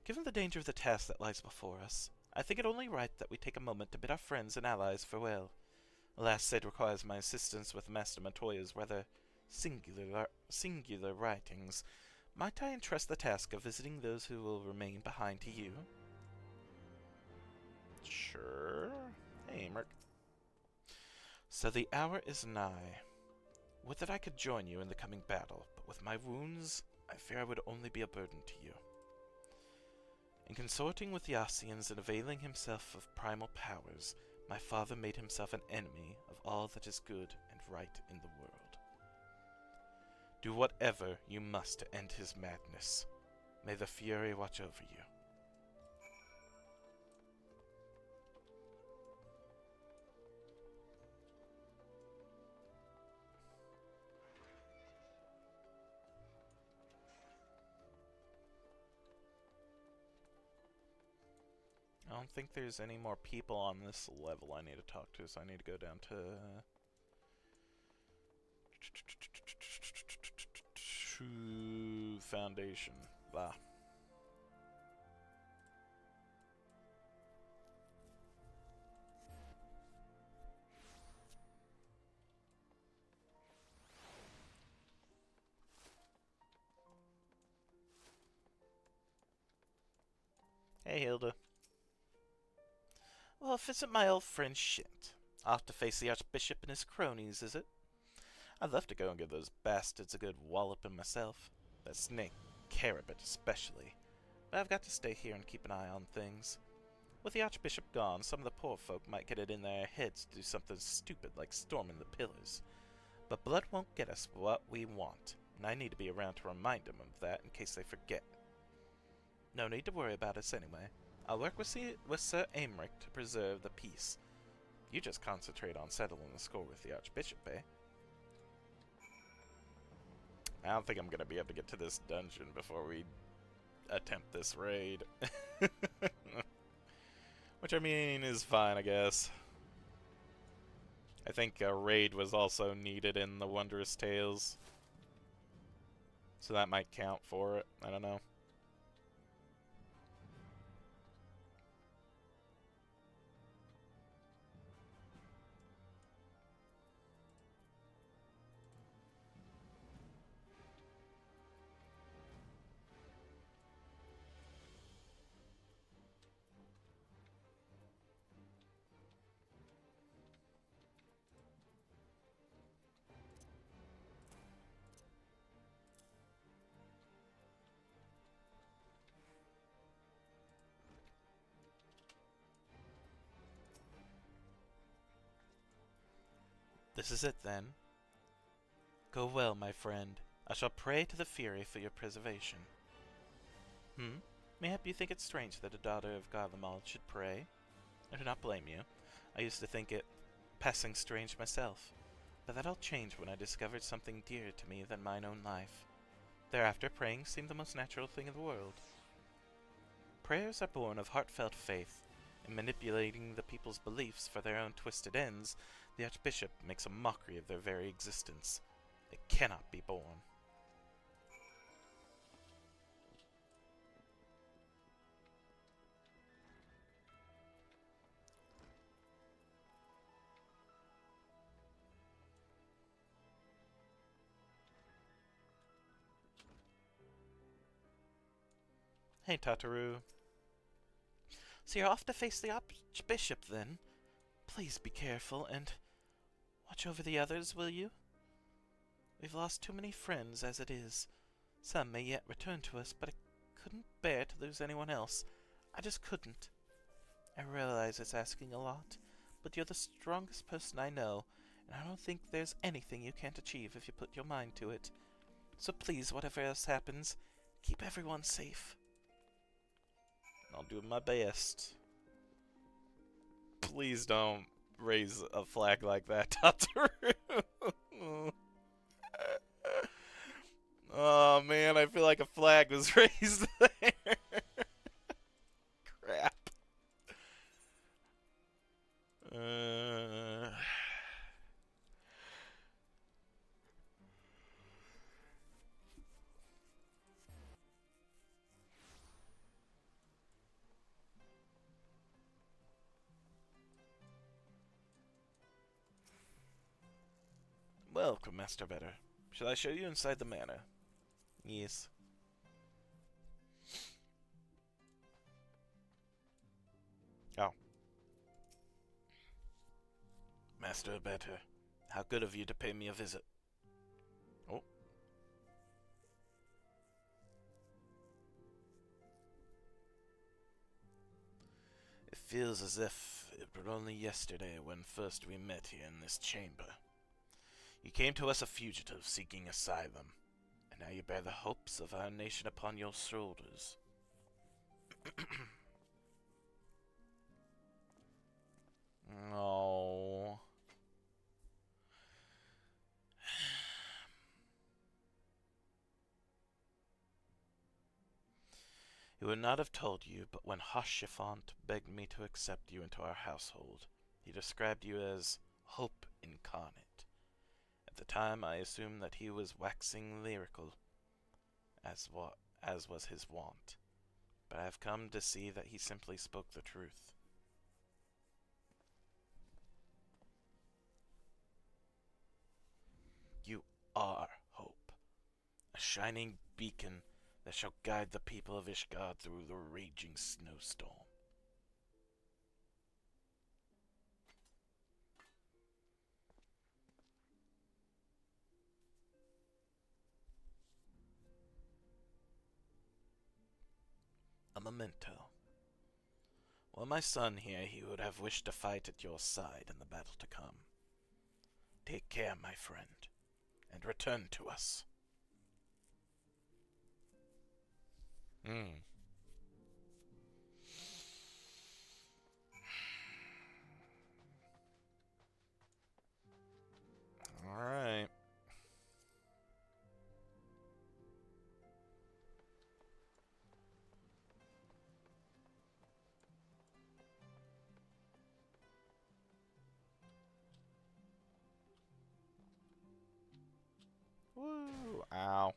S2: Given the danger of the task that lies before us, I think it only right that we take a moment to bid our friends and allies farewell. Alas, Sid requires my assistance with Master Montoya's rather singular writings. Might I entrust the task of visiting those who will remain behind to you?
S1: Sure. Hey, Merc.
S2: So the hour is nigh. Would that I could join you in the coming battle, but with my wounds, I fear I would only be a burden to you. In consorting with the Ossians and availing himself of primal powers, my father made himself an enemy of all that is good and right in the world. Do whatever you must to end his madness. May the Fury watch over you. I don't think there's any more people on this level I need to talk to, so I need to go down to... Foundation. Blah. Hey, Hilda. Well, visit my old friend Shint. Off to face the Archbishop and his cronies, is it? I'd love to go and give those bastards a good walloping myself. That snake, Carabet especially. But I've got to stay here and keep an eye on things. With the Archbishop gone, some of the poor folk might get it in their heads to do something stupid like storming the pillars. But blood won't get us what we want, and I need to be around to remind them of that in case they forget. No need to worry about us anyway. I'll work with Sir Aymeric to preserve the peace. You just concentrate on settling the score with the Archbishop, eh? I don't think I'm gonna be able to get to this dungeon before we attempt this raid. Which, I mean, is fine, I guess. I think a raid was also needed in the Wondrous Tales. So that might count for it. I don't know. This is it, then. Go well, my friend. I shall pray to the Fury for your preservation. Mayhap you think it strange that a daughter of Garlemald should pray? I do not blame you. I used to think it passing strange myself, but that all changed when I discovered something dearer to me than mine own life. Thereafter, praying seemed the most natural thing in the world. Prayers are born of heartfelt faith. In manipulating the people's beliefs for their own twisted ends, the Archbishop makes a mockery of their very existence. They cannot be born. Hey, Tataru. So you're off to face the Archbishop, then? Please be careful, and watch over the others, will you? We've lost too many friends as it is. Some may yet return to us, but I couldn't bear to lose anyone else. I just couldn't. I realize it's asking a lot, but you're the strongest person I know, and I don't think there's anything you can't achieve if you put your mind to it. So please, whatever else happens, keep everyone safe. I'll do my best. Please don't raise a flag like that, Tataru. Oh man, I feel like a flag was raised there. Crap. Welcome, Master Better. Shall I show you inside the manor? Yes. Oh. Master Better, how good of you to pay me a visit. Oh. It feels as if it were only yesterday when first we met here in this chamber. You came to us a fugitive seeking asylum, and now you bear the hopes of our nation upon your shoulders. Oh. He would not have told you, but when Hoshifant begged me to accept you into our household, he described you as hope incarnate. At the time, I assumed that he was waxing lyrical, as was his wont, but I have come to see that he simply spoke the truth. You are hope, a shining beacon that shall guide the people of Ishgard through the raging snowstorm. A memento. Were my son here, he would have wished to fight at your side in the battle to come. Take care, my friend, and return to us.
S1: Alright. Woo! Ow.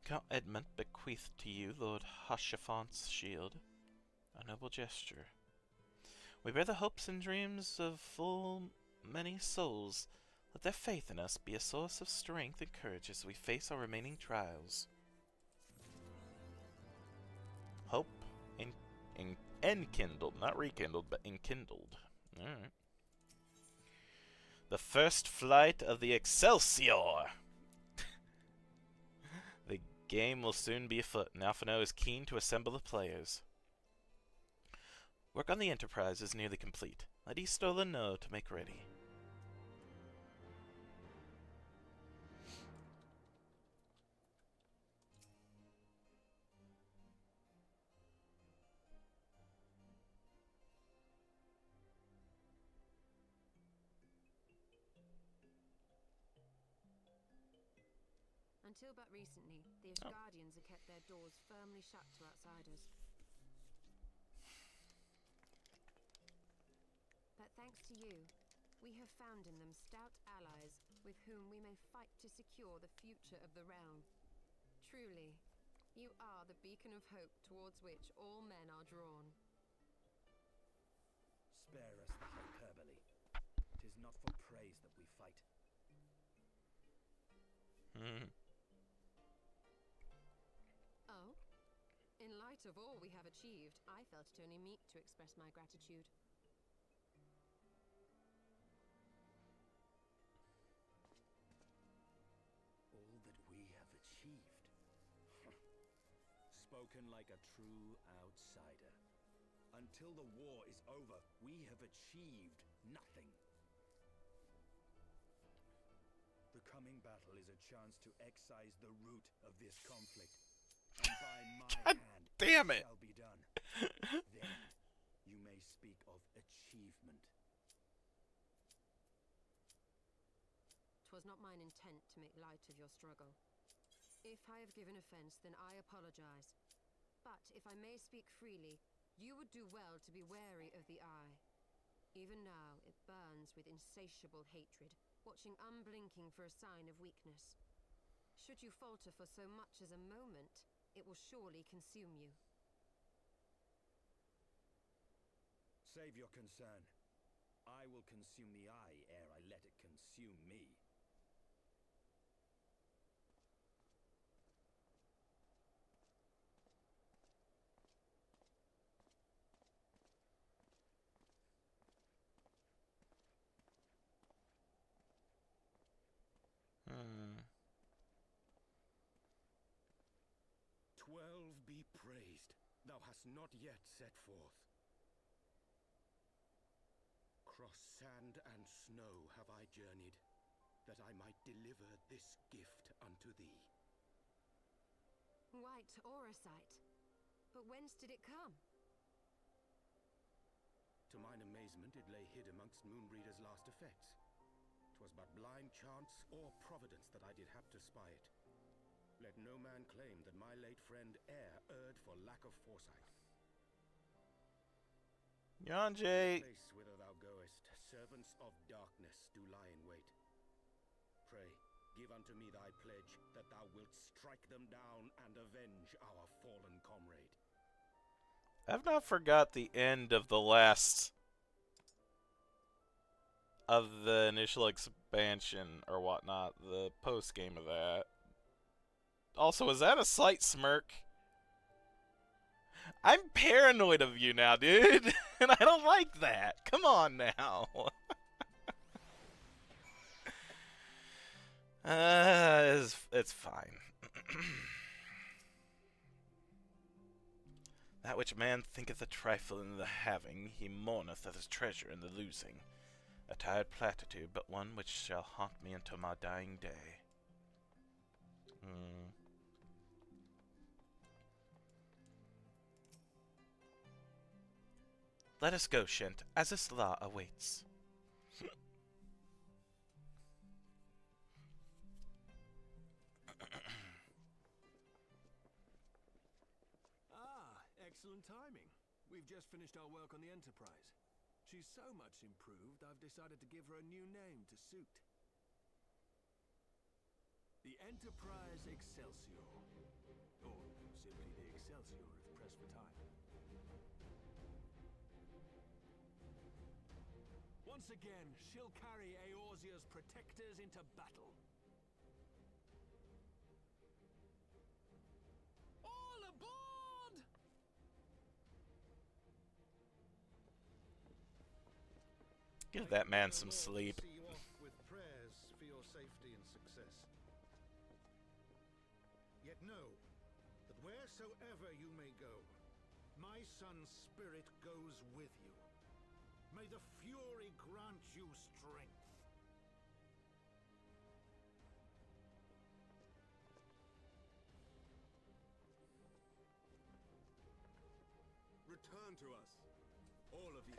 S2: Count Edmund bequeathed to you Lord Hashafant's shield. A noble gesture. We bear the hopes and dreams of full many souls. Let their faith in us be a source of strength and courage as we face our remaining trials.
S1: Hope enkindled, not rekindled, but enkindled. Alright. The first flight of the Excelsior! The game will soon be afoot, and Alphino is keen to assemble the players.
S2: Work on the Enterprise is nearly complete. Let Eastola know to make ready.
S3: Until but recently, the Guardians had kept their doors firmly shut to outsiders. But thanks to you, we have found in them stout allies with whom we may fight to secure the future of the realm. Truly, you are the beacon of hope towards which all men are drawn.
S4: Spare us the hyperbole. 'Tis not for praise that we fight.
S3: Oh? In light of all we have achieved, I felt it only meet to express my gratitude.
S4: All that we have achieved. Spoken like a true outsider. Until the war is over, we have achieved nothing. The coming battle is a chance to excise the root of this conflict. And by my hand,
S1: damn it!
S4: shall be done. Then you may speak of achievement.
S3: 'Twas not mine intent to make light of your struggle. If I have given offense, then I apologize. But if I may speak freely, you would do well to be wary of the eye. Even now, it burns with insatiable hatred, watching unblinking for a sign of weakness. Should you falter for so much as a moment, it will surely consume you.
S4: Save your concern. I will consume the eye ere I let it consume me.
S1: Hmm.
S5: 12 be praised, thou hast not yet set forth. Cross sand and snow have I journeyed, that I might deliver this gift unto thee.
S3: White Orosite. But whence did it come?
S5: To mine amazement, it lay hid amongst Moonbreeder's last effects. 'Twas but blind chance or providence that I did hap to spy it. Let no man claim that my late friend erred for lack of foresight.
S1: Yonjay!
S5: The place whither thou goest, servants of darkness do lie in wait. Pray, give unto me thy pledge that thou wilt strike them down and avenge our fallen comrade.
S1: I've not forgot the end of the last of the initial expansion or whatnot, the post game of that. Also, is that a slight smirk? I'm paranoid of you now, dude, and I don't like that. Come on now.
S2: It's fine. That which a man thinketh a trifle in the having, he mourneth at his treasure in the losing. A tired platitude, but one which shall haunt me until my dying day. Let us go, Shent, as this law awaits.
S4: Excellent timing. We've just finished our work on the Enterprise. She's so much improved, I've decided to give her a new name to suit. The Enterprise Excelsior. Or simply the Excelsior, if pressed for time. Once again, she'll carry Eorzea's protectors into battle. All aboard!
S2: Give that man some sleep.
S5: See you off with prayers for your safety and success. Yet know that wheresoever you may go, my son's spirit goes with you. May the Fury grant you strength. Return to us, all of you.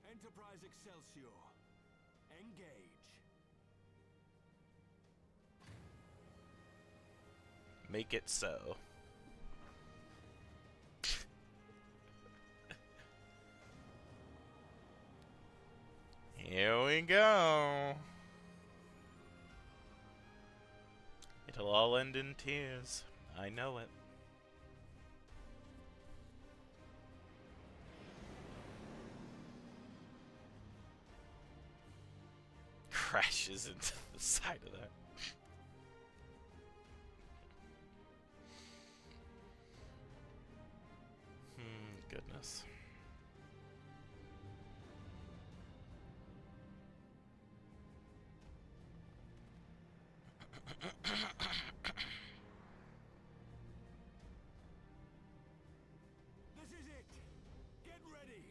S4: Enterprise Excelsior. Engage.
S2: Make it so. Here we go. It'll all end in tears. I know it. Crashes into the side of that. Goodness.
S4: This is it. Get ready.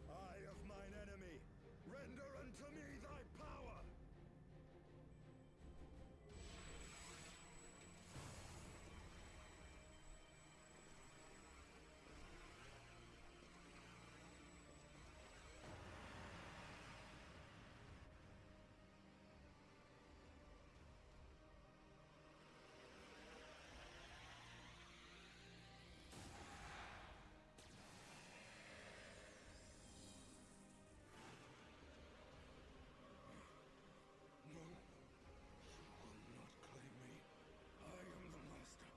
S4: Eye of mine enemy, render unto me thy power. No, you will not claim me. I am the master.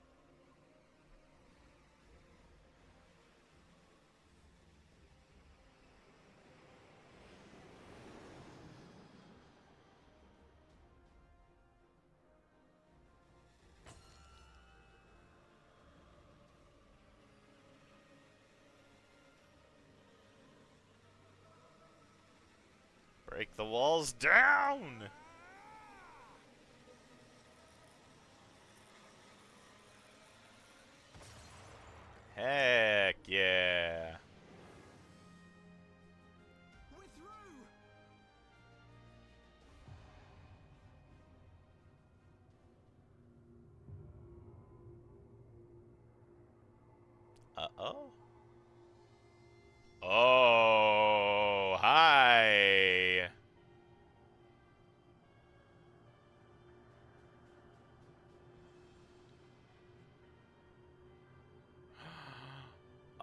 S2: Break the walls down! Heck yeah!
S4: We're through.
S2: Uh-oh. Oh, hi!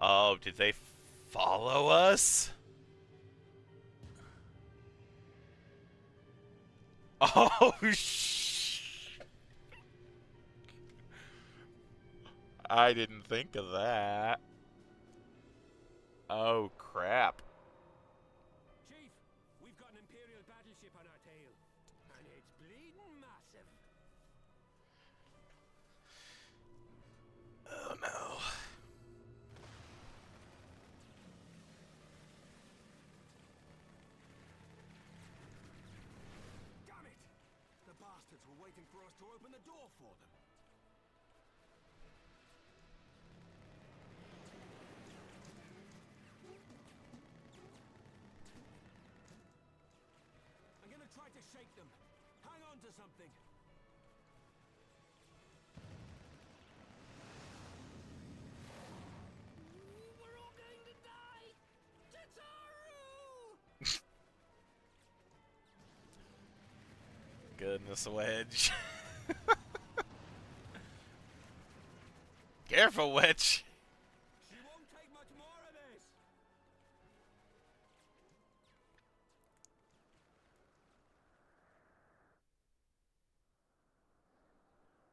S2: Oh, did they follow us? Oh,
S1: I didn't think of that. Oh, crap.
S5: Chief, we've got an Imperial battleship on our tail. And it's bleeding massive.
S2: Oh no.
S5: Damn it! The bastards were waiting for us to open the door for them. I'm gonna try to shake them. Hang on to something. We're all going to die! Tataru!
S1: Goodness, Wedge. Careful, Wedge.
S5: She won't take much more of this!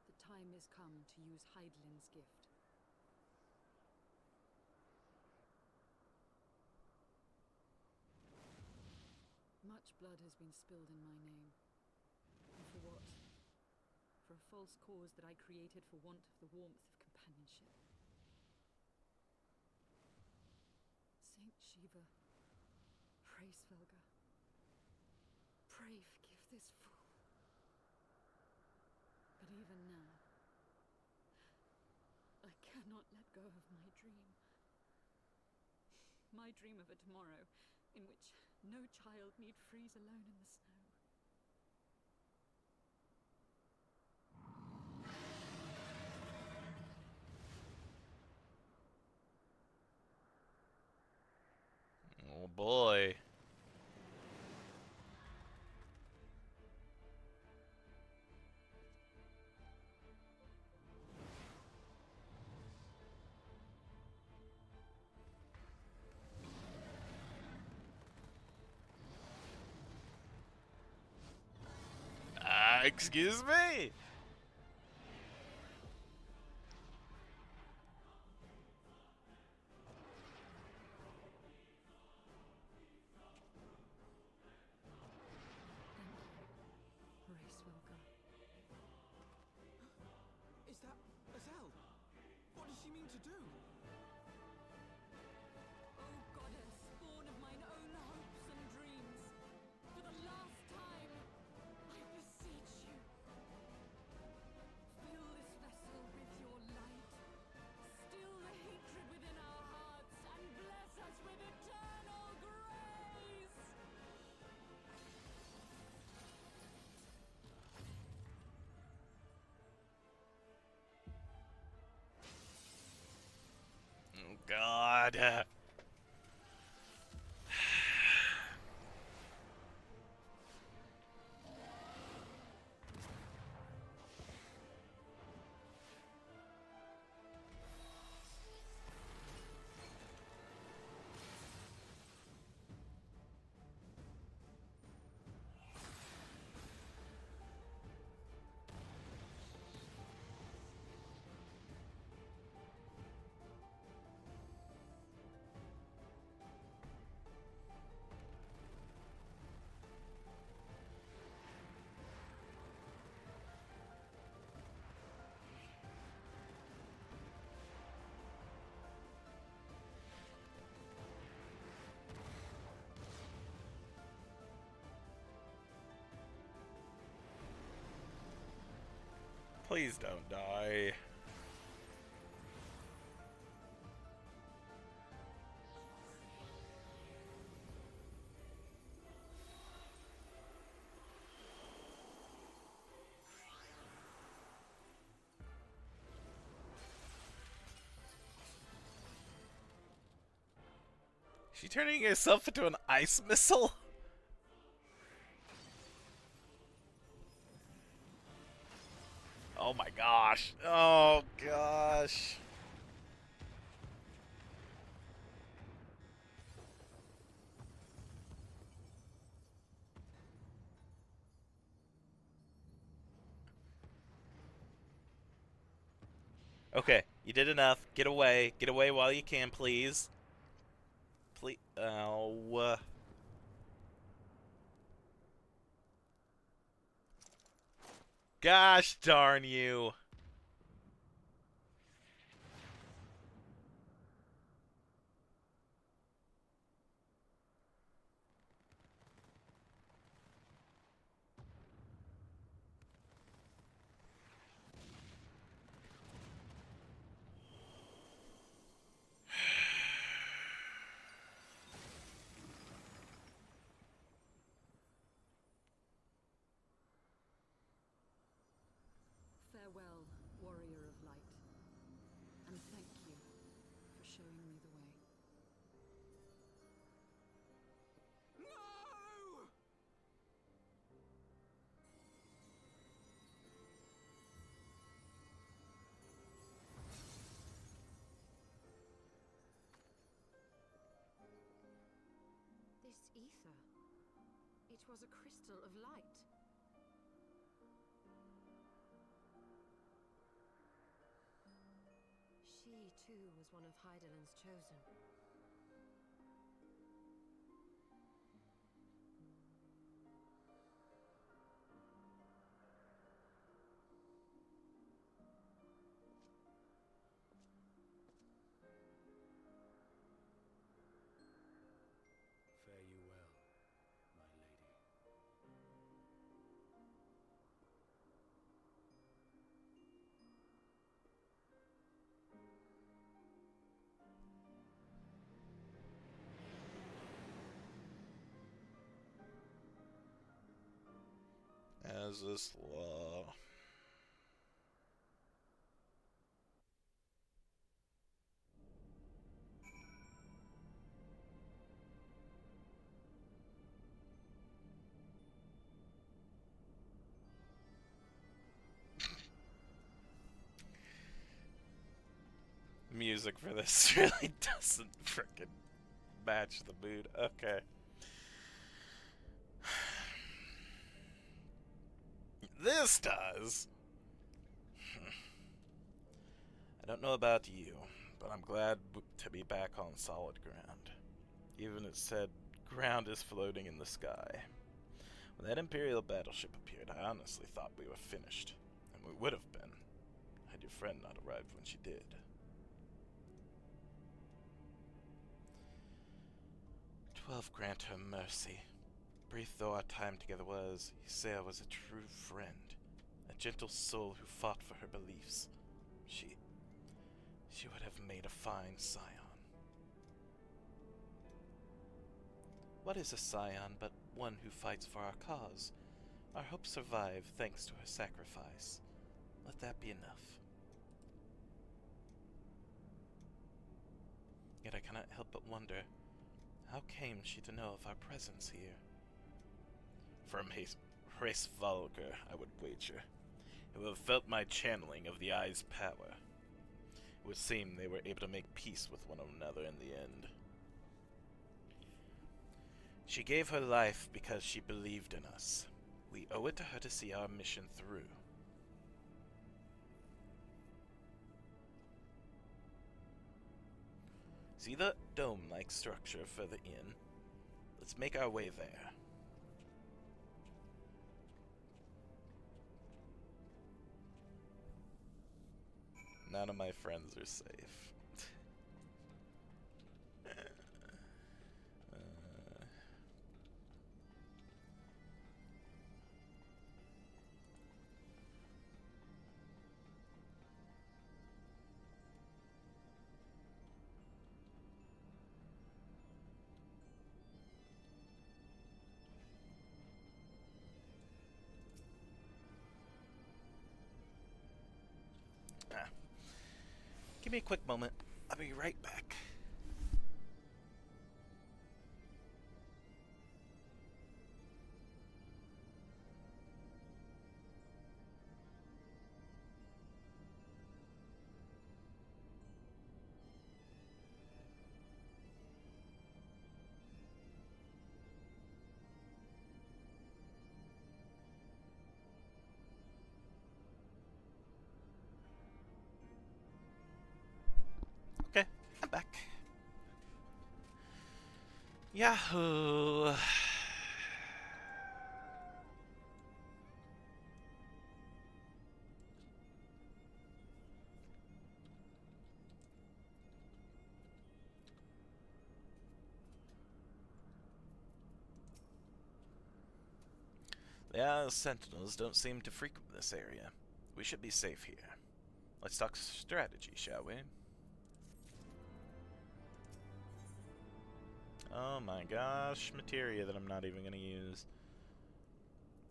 S6: The time has come to use Hydalin's gift. Much blood has been spilled in my name. And for what? For a false cause that I created for want of the warmth of companionship. Saint Shiva, pray Svelga. Pray forgive this fool. But even now, I cannot let go of my dream. My dream of a tomorrow in which no child need freeze alone in the snow.
S1: Oh, boy. Excuse me?
S6: Thank you, Ray Svelga.
S5: Is that Azelle? What does she mean to do?
S6: O goddess, born of mine own hopes and dreams, for the last time, I beseech you. Fill this vessel with your light. Still the hatred within our hearts, and bless us with eternal grace.
S1: Oh, God. Please don't die. She turning herself into an ice missile? Oh my gosh. Oh gosh. Okay, you did enough. Get away. Get away while you can, please. Please. Oh. Gosh darn you.
S6: Farewell, warrior of light, and thank you for showing me the way.
S5: No!
S3: This ether. It was a crystal of light. She, too, was one of Hydaelyn's chosen.
S4: Fare you well, my lady.
S1: As is law. Music for this really doesn't frickin' match the mood. Okay. This does. I don't know about you, but I'm glad to be back on solid ground. Even it said ground is floating in the sky. When that Imperial battleship appeared, I honestly thought we were finished. And we would have been, had your friend not arrived when she did. 12 grant her mercy. Brief though our time together was, Ysera was a true friend. A gentle soul who fought for her beliefs. She would have made a fine scion. What is a scion but one who fights for our cause? Our hopes survive thanks to her sacrifice. Let that be enough. Yet I cannot help but wonder, how came she to know of our presence here? From Race Vulgar, I would wager. It would have felt my channeling of the Eye's power. It would seem they were able to make peace with one another in the end. She gave her life because she believed in us. We owe it to her to see our mission through. See the dome-like structure further in? Let's make our way there. None of my friends are safe. Give me a quick moment. I'll be right back.
S2: Yahoo! The Isle's sentinels don't seem to frequent this area. We should be safe here. Let's talk strategy, shall we? Oh my gosh, materia that I'm not even going to use.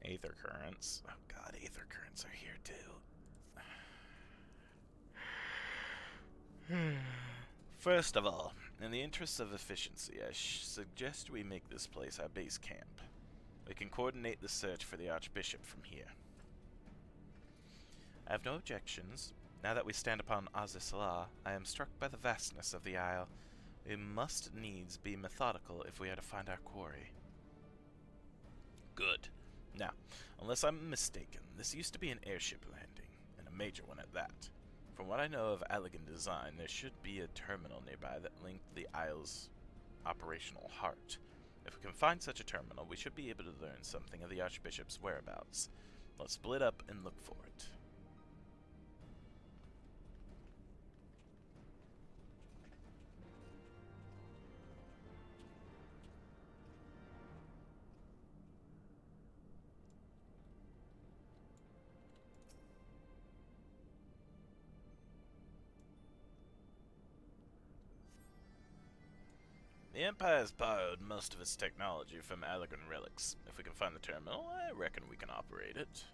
S2: Aether currents. Oh god, aether currents are here too. First of all, in the interests of efficiency, I suggest we make this place our base camp. We can coordinate the search for the Archbishop from here. I have no objections. Now that we stand upon Azisla, I am struck by the vastness of the Isle. We must needs be methodical if we are to find our quarry. Good. Now, unless I'm mistaken, this used to be an airship landing, and a major one at that. From what I know of elegant design, there should be a terminal nearby that linked the Isle's operational heart. If we can find such a terminal, we should be able to learn something of the Archbishop's whereabouts. Let's split up and look for it. The Empire has borrowed most of its technology from Allegan relics. If we can find the terminal, I reckon we can operate it.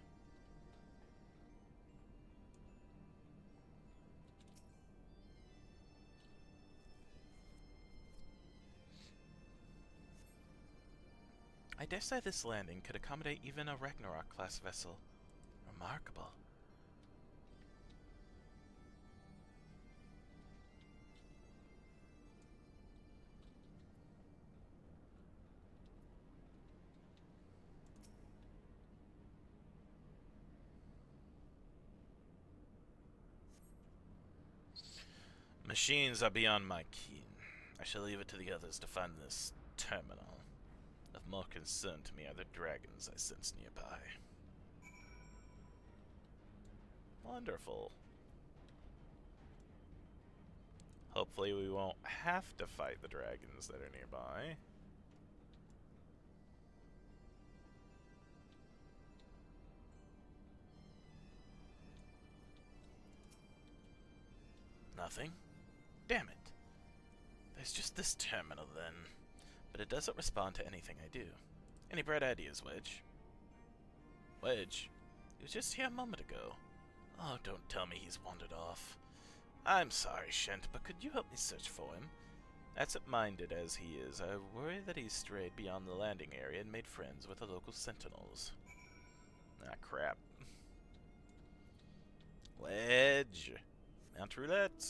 S2: I dare say this landing could accommodate even a Ragnarok-class vessel. Remarkable. Machines are beyond my keen. I shall leave it to the others to find this terminal. Of more concern to me are the dragons I sense nearby. Wonderful. Hopefully we won't have to fight the dragons that are nearby. Nothing? Damn it. There's just this terminal then. But it doesn't respond to anything I do. Any bright ideas, Wedge? Wedge? He was just here a moment ago. Oh, don't tell me he's wandered off. I'm sorry, Shent, but could you help me search for him? Absent-minded as he is, I worry that he's strayed beyond the landing area and made friends with the local sentinels. Ah, crap. Wedge! Mount roulette!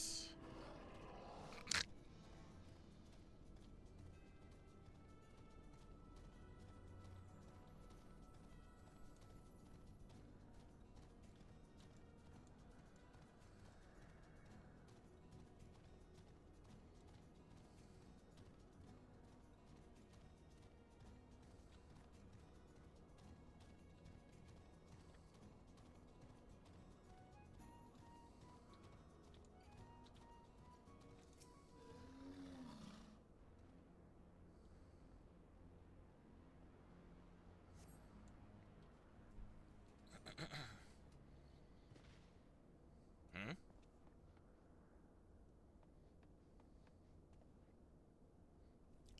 S2: Hmm?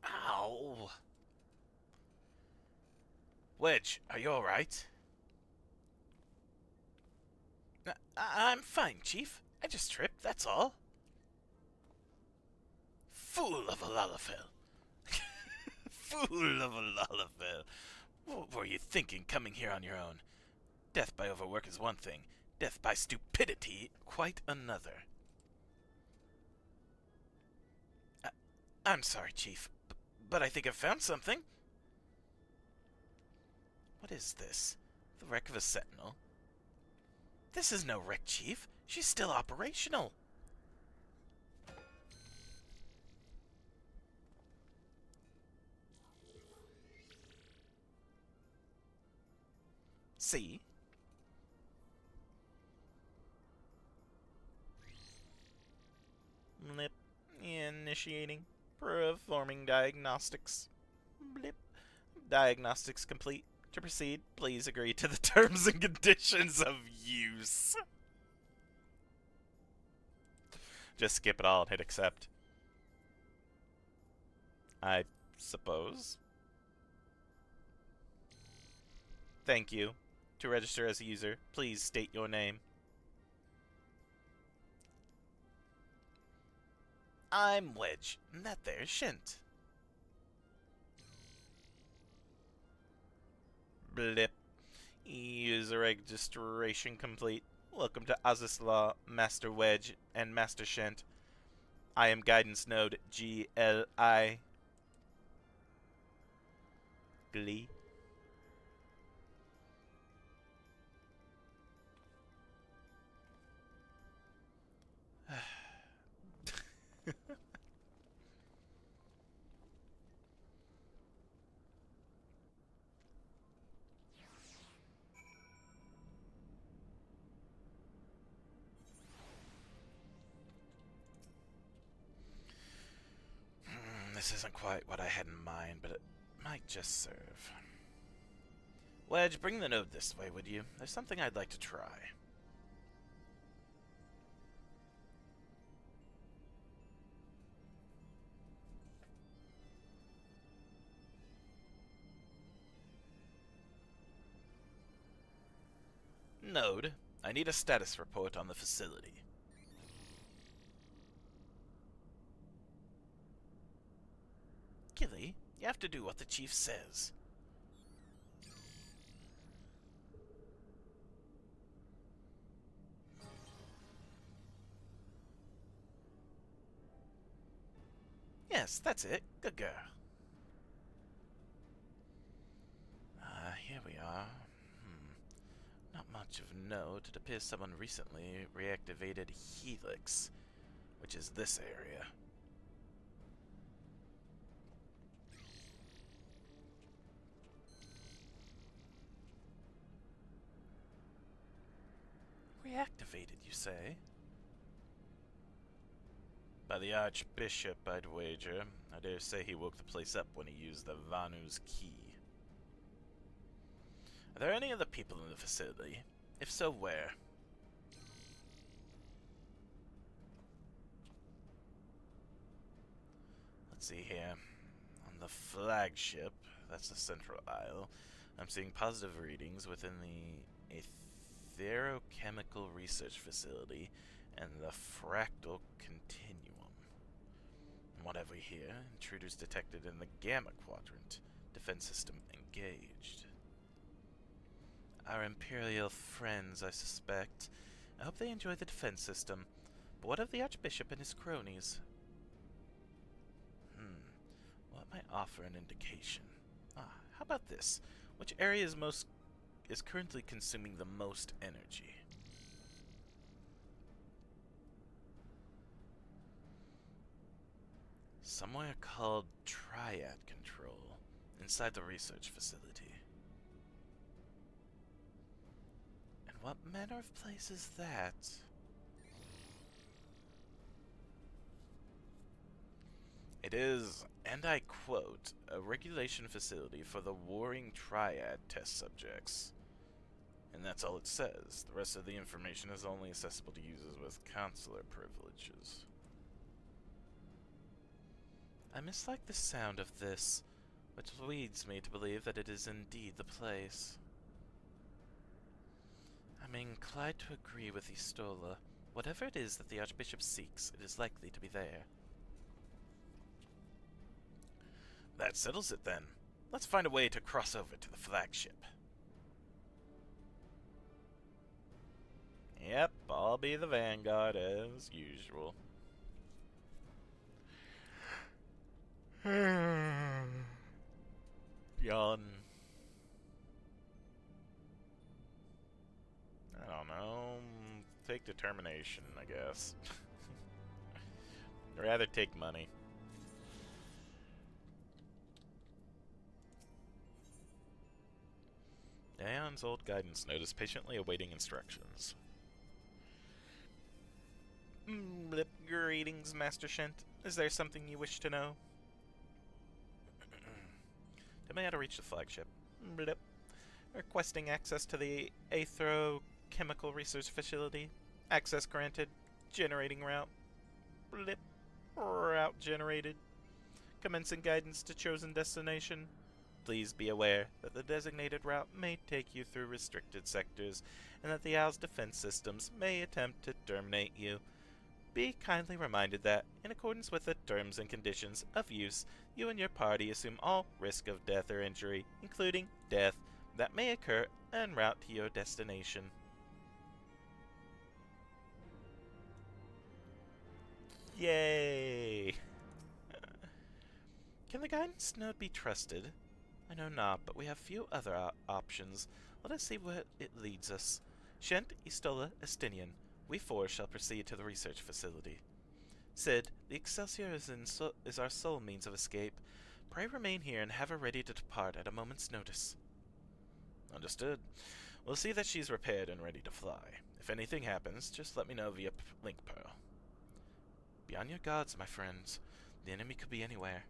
S2: Ow! Wedge, are you alright? I'm fine, Chief. I just tripped, that's all. Fool of a Lalafell. Fool of a Lalafell. What were you thinking coming here on your own? Death by overwork is one thing. Death by stupidity, quite another. I'm sorry, Chief, but I think I've found something. What is this? The wreck of a sentinel? This is no wreck, Chief. She's still operational. See? Blip. Initiating. Performing diagnostics. Blip. Diagnostics complete. To proceed, please agree to the terms and conditions of use. Just skip it all and hit accept. I suppose. Thank you. To register as a user, please state your name. I'm Wedge, and that there's Shint. Blip. User registration complete. Welcome to Azislaw, Master Wedge, and Master Shint. I am Guidance Node GLI. Glee. This isn't quite what I had in mind, but it might just serve. Wedge, bring the node this way, would you? There's something I'd like to try. Node, I need a status report on the facility. Gilly, you have to do what the chief says. Yes, that's it. Good girl. Here we are. Not much of note. It appears someone recently reactivated Helix, which is this area. Reactivated, you say? By the Archbishop, I'd wager. I dare say he woke the place up when he used the Vanu's key. Are there any other people in the facility? If so, where? Let's see here. On the flagship, that's the central aisle, I'm seeing positive readings within the Aetherochemical Research Facility and the Fractal Continuum. And what have we here? Intruders detected in the Gamma Quadrant. Defense system engaged. Our Imperial friends, I suspect. I hope they enjoy the defense system. But what of the Archbishop and his cronies? What might offer an indication? How about this? Which area is currently consuming the most energy? Somewhere called Triad Control, inside the research facility. And what manner of place is that? It is, and I quote, a regulation facility for the warring triad test subjects. And that's all it says. The rest of the information is only accessible to users with consular privileges. I mislike the sound of this, which leads me to believe that it is indeed the place. I'm inclined to agree with Istola. Whatever it is that the Archbishop seeks, it is likely to be there. That settles it then. Let's find a way to cross over to the flagship. Yep, I'll be the vanguard as usual. Yawn. I don't know. Take determination, I guess. I'd rather take money.
S1: Aeon's old guidance note is patiently awaiting instructions.
S2: Blip, greetings, Master Shent. Is there something you wish to know?
S1: Tell me how to reach the flagship.
S2: Blip. Requesting access to the Aethrochemical Research Facility. Access granted. Generating route. Blip. Route generated. Commencing guidance to chosen destination. Please be aware that the designated route may take you through restricted sectors, and that the Owl's defense systems may attempt to terminate you. Be kindly reminded that, in accordance with the terms and conditions of use, you and your party assume all risk of death or injury, including death, that may occur en route to your destination.
S1: Yay!
S2: Can the guidance note be trusted? I know not, but we have few other options. Let us see where it leads us. Shent, Istola, Estinian, we four shall proceed to the research facility. Sid, the Excelsior is our sole means of escape. Pray remain here and have her ready to depart at a moment's notice.
S1: Understood. We'll see that she's repaired and ready to fly. If anything happens, just let me know via link pearl.
S2: Be on your guards, my friends. The enemy could be anywhere.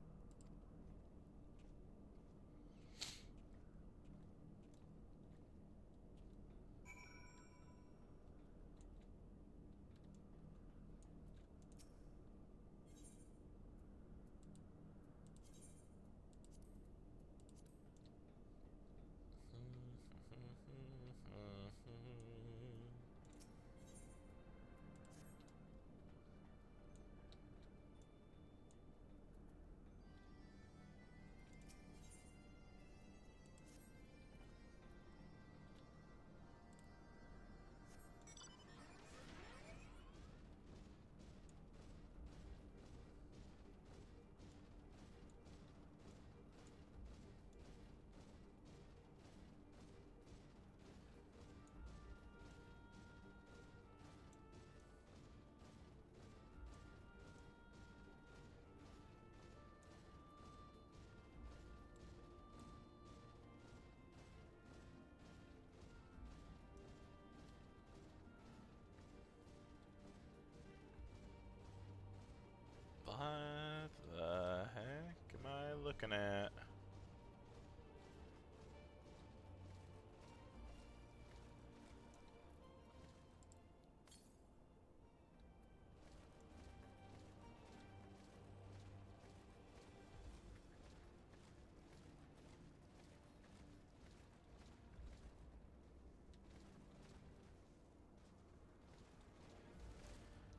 S1: What the heck am I looking at?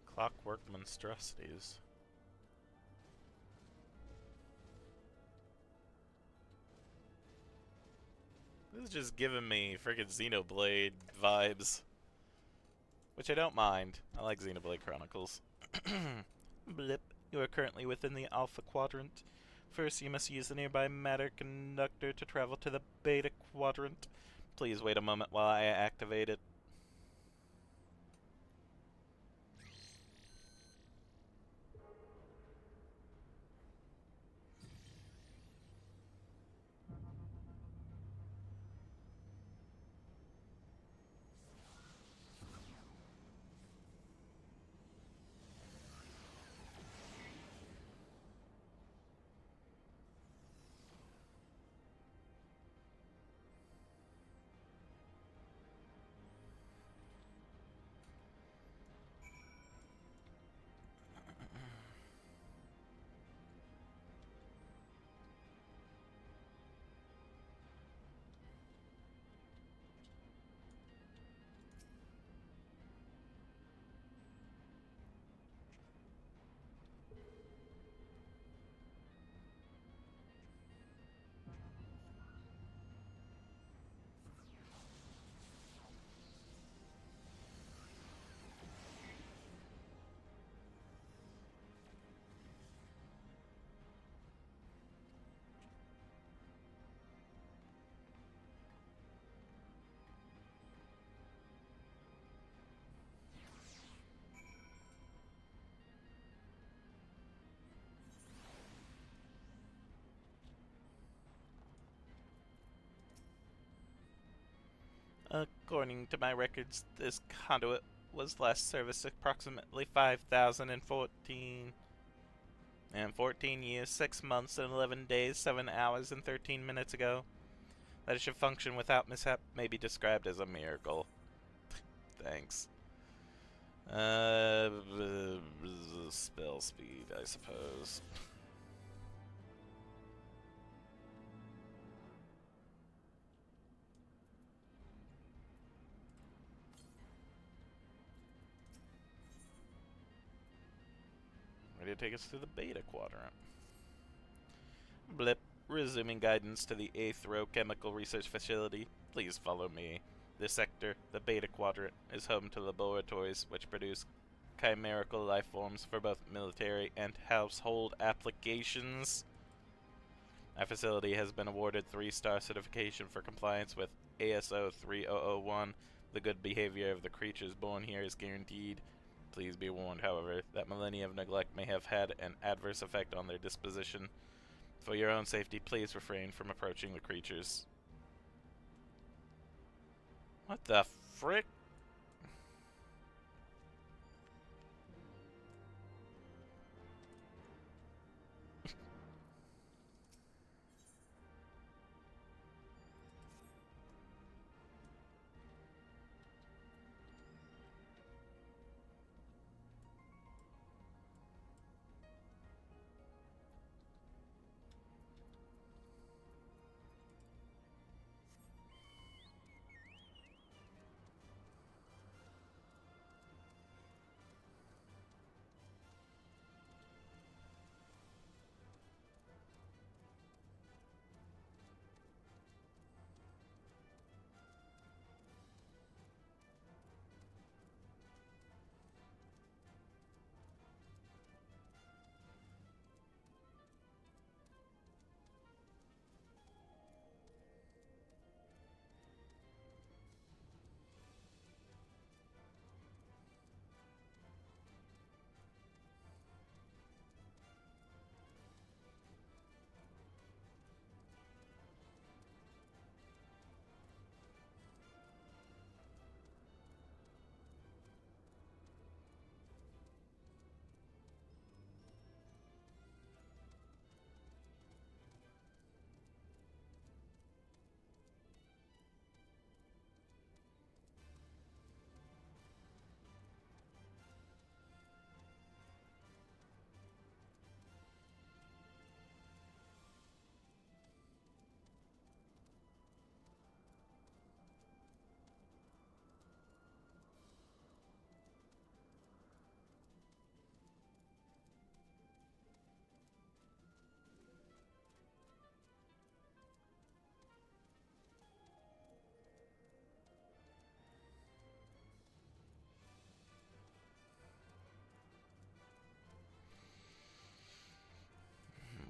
S1: Clockwork monstrosities. This is just giving me friggin' Xenoblade vibes. Which I don't mind. I like Xenoblade Chronicles.
S2: Blip, you are currently within the Alpha Quadrant. First, you must use the nearby matter conductor to travel to the Beta Quadrant.
S1: Please wait a moment while I activate it.
S2: According to my records, this conduit was last serviced approximately 5,014 and 14 years, 6 months, and 11 days, 7 hours, and 13 minutes ago. That it should function without mishap may be described as a miracle. Thanks. Spell speed, I suppose. Ready to take us to the beta quadrant. Blip. Resuming guidance to the Chemical Research Facility. Please follow me. This sector, the Beta Quadrant, is home to laboratories which produce chimerical life forms for both military and household applications. Our facility has been awarded 3-star certification for compliance with ASO 3001. The good behavior of the creatures born here is guaranteed. Please be warned, however, that millennia of neglect may have had an adverse effect on their disposition. For your own safety, please refrain from approaching the creatures. What the frick?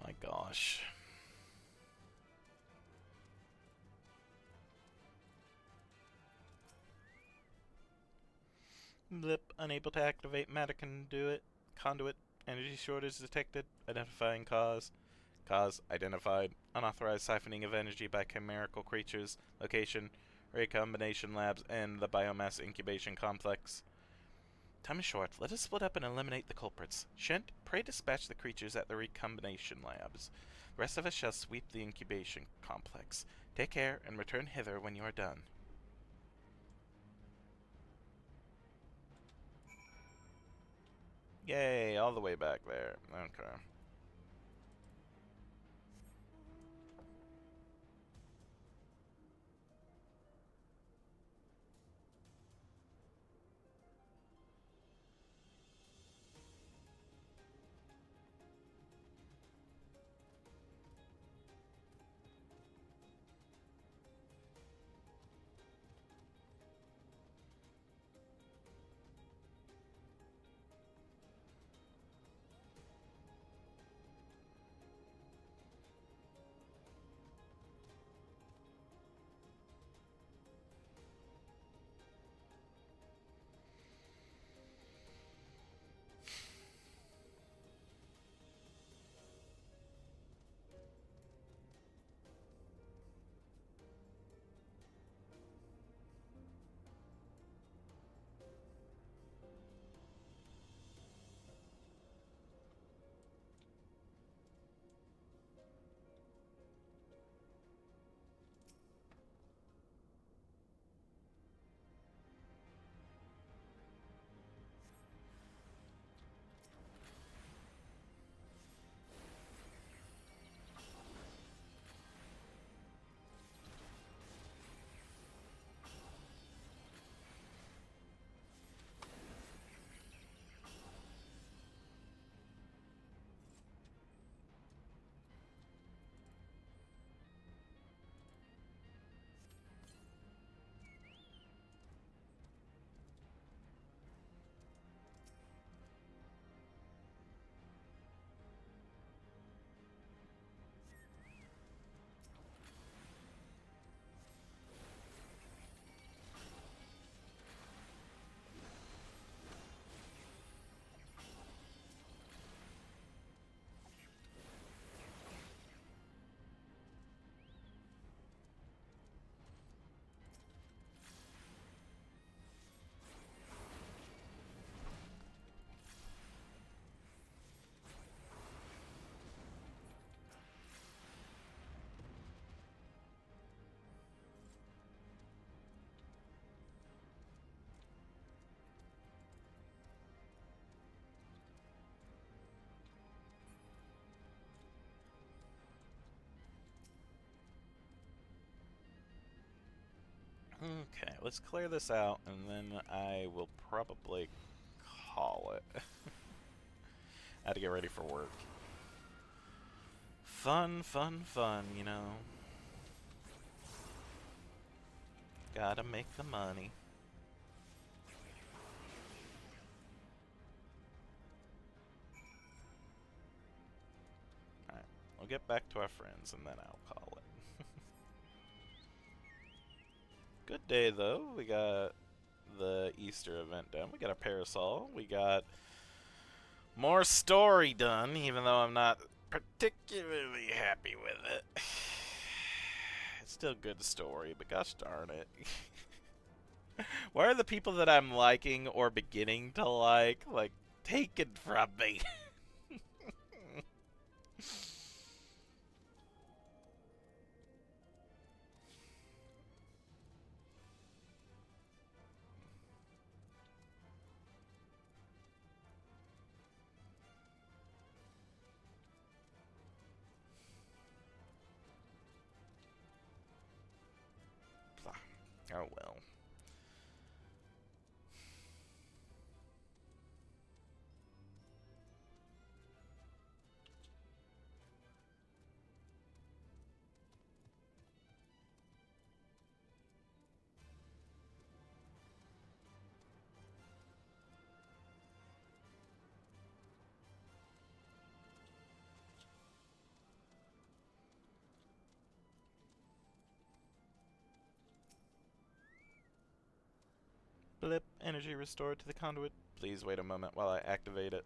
S2: My gosh. Blip, unable to activate matter conduit. Energy shortage detected. Identifying cause. Cause identified. Unauthorized siphoning of energy by chimerical creatures. Location, recombination labs and the biomass incubation complex. Time is short. Let us split up and eliminate the culprits. Shent, pray dispatch the creatures at the recombination labs. The rest of us shall sweep the incubation complex. Take care and return hither when you are done. Yay, all the way back there. Okay.
S1: Okay, let's clear this out, and then I will probably call it. I had to get ready for work. Fun, fun, fun, you know. Gotta make the money. Alright, we'll get back to our friends, and then I'll call it. Good day, though. We got the Easter event done. We got a parasol. We got more story done, even though I'm not particularly happy with it. It's still a good story, but gosh darn it. Why are the people that I'm liking or beginning to like, taken from me? Oh well. Blip, energy restored to the conduit. Please wait a moment while I activate it.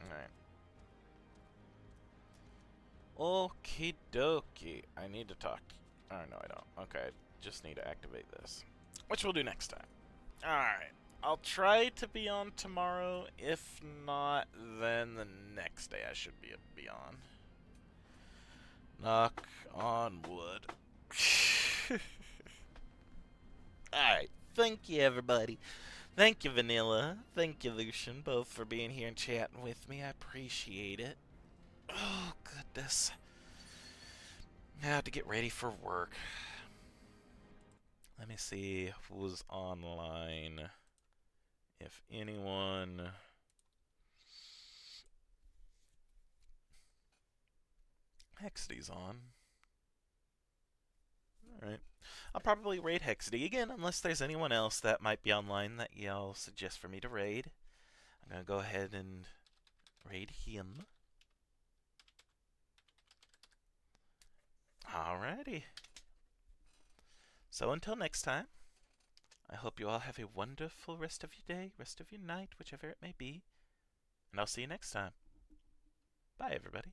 S1: Alright. Okie dokie. I need to talk. Oh, no, I don't. Okay, just need to activate this. Which we'll do next time. Alright. I'll try to be on tomorrow. If not, then the next day I should be on. Knock on wood. Alright. Thank you, everybody. Thank you, Vanilla. Thank you, Lucian, both for being here and chatting with me. I appreciate it. Oh, goodness. I have to get ready for work. Let me see who's online. If anyone... Hexidy's on. Alright. I'll probably raid Hexady again, unless there's anyone else that might be online that y'all suggest for me to raid. I'm gonna go ahead and raid him. Alrighty. So until next time, I hope you all have a wonderful rest of your day, rest of your night, whichever it may be. And I'll see you next time. Bye, everybody.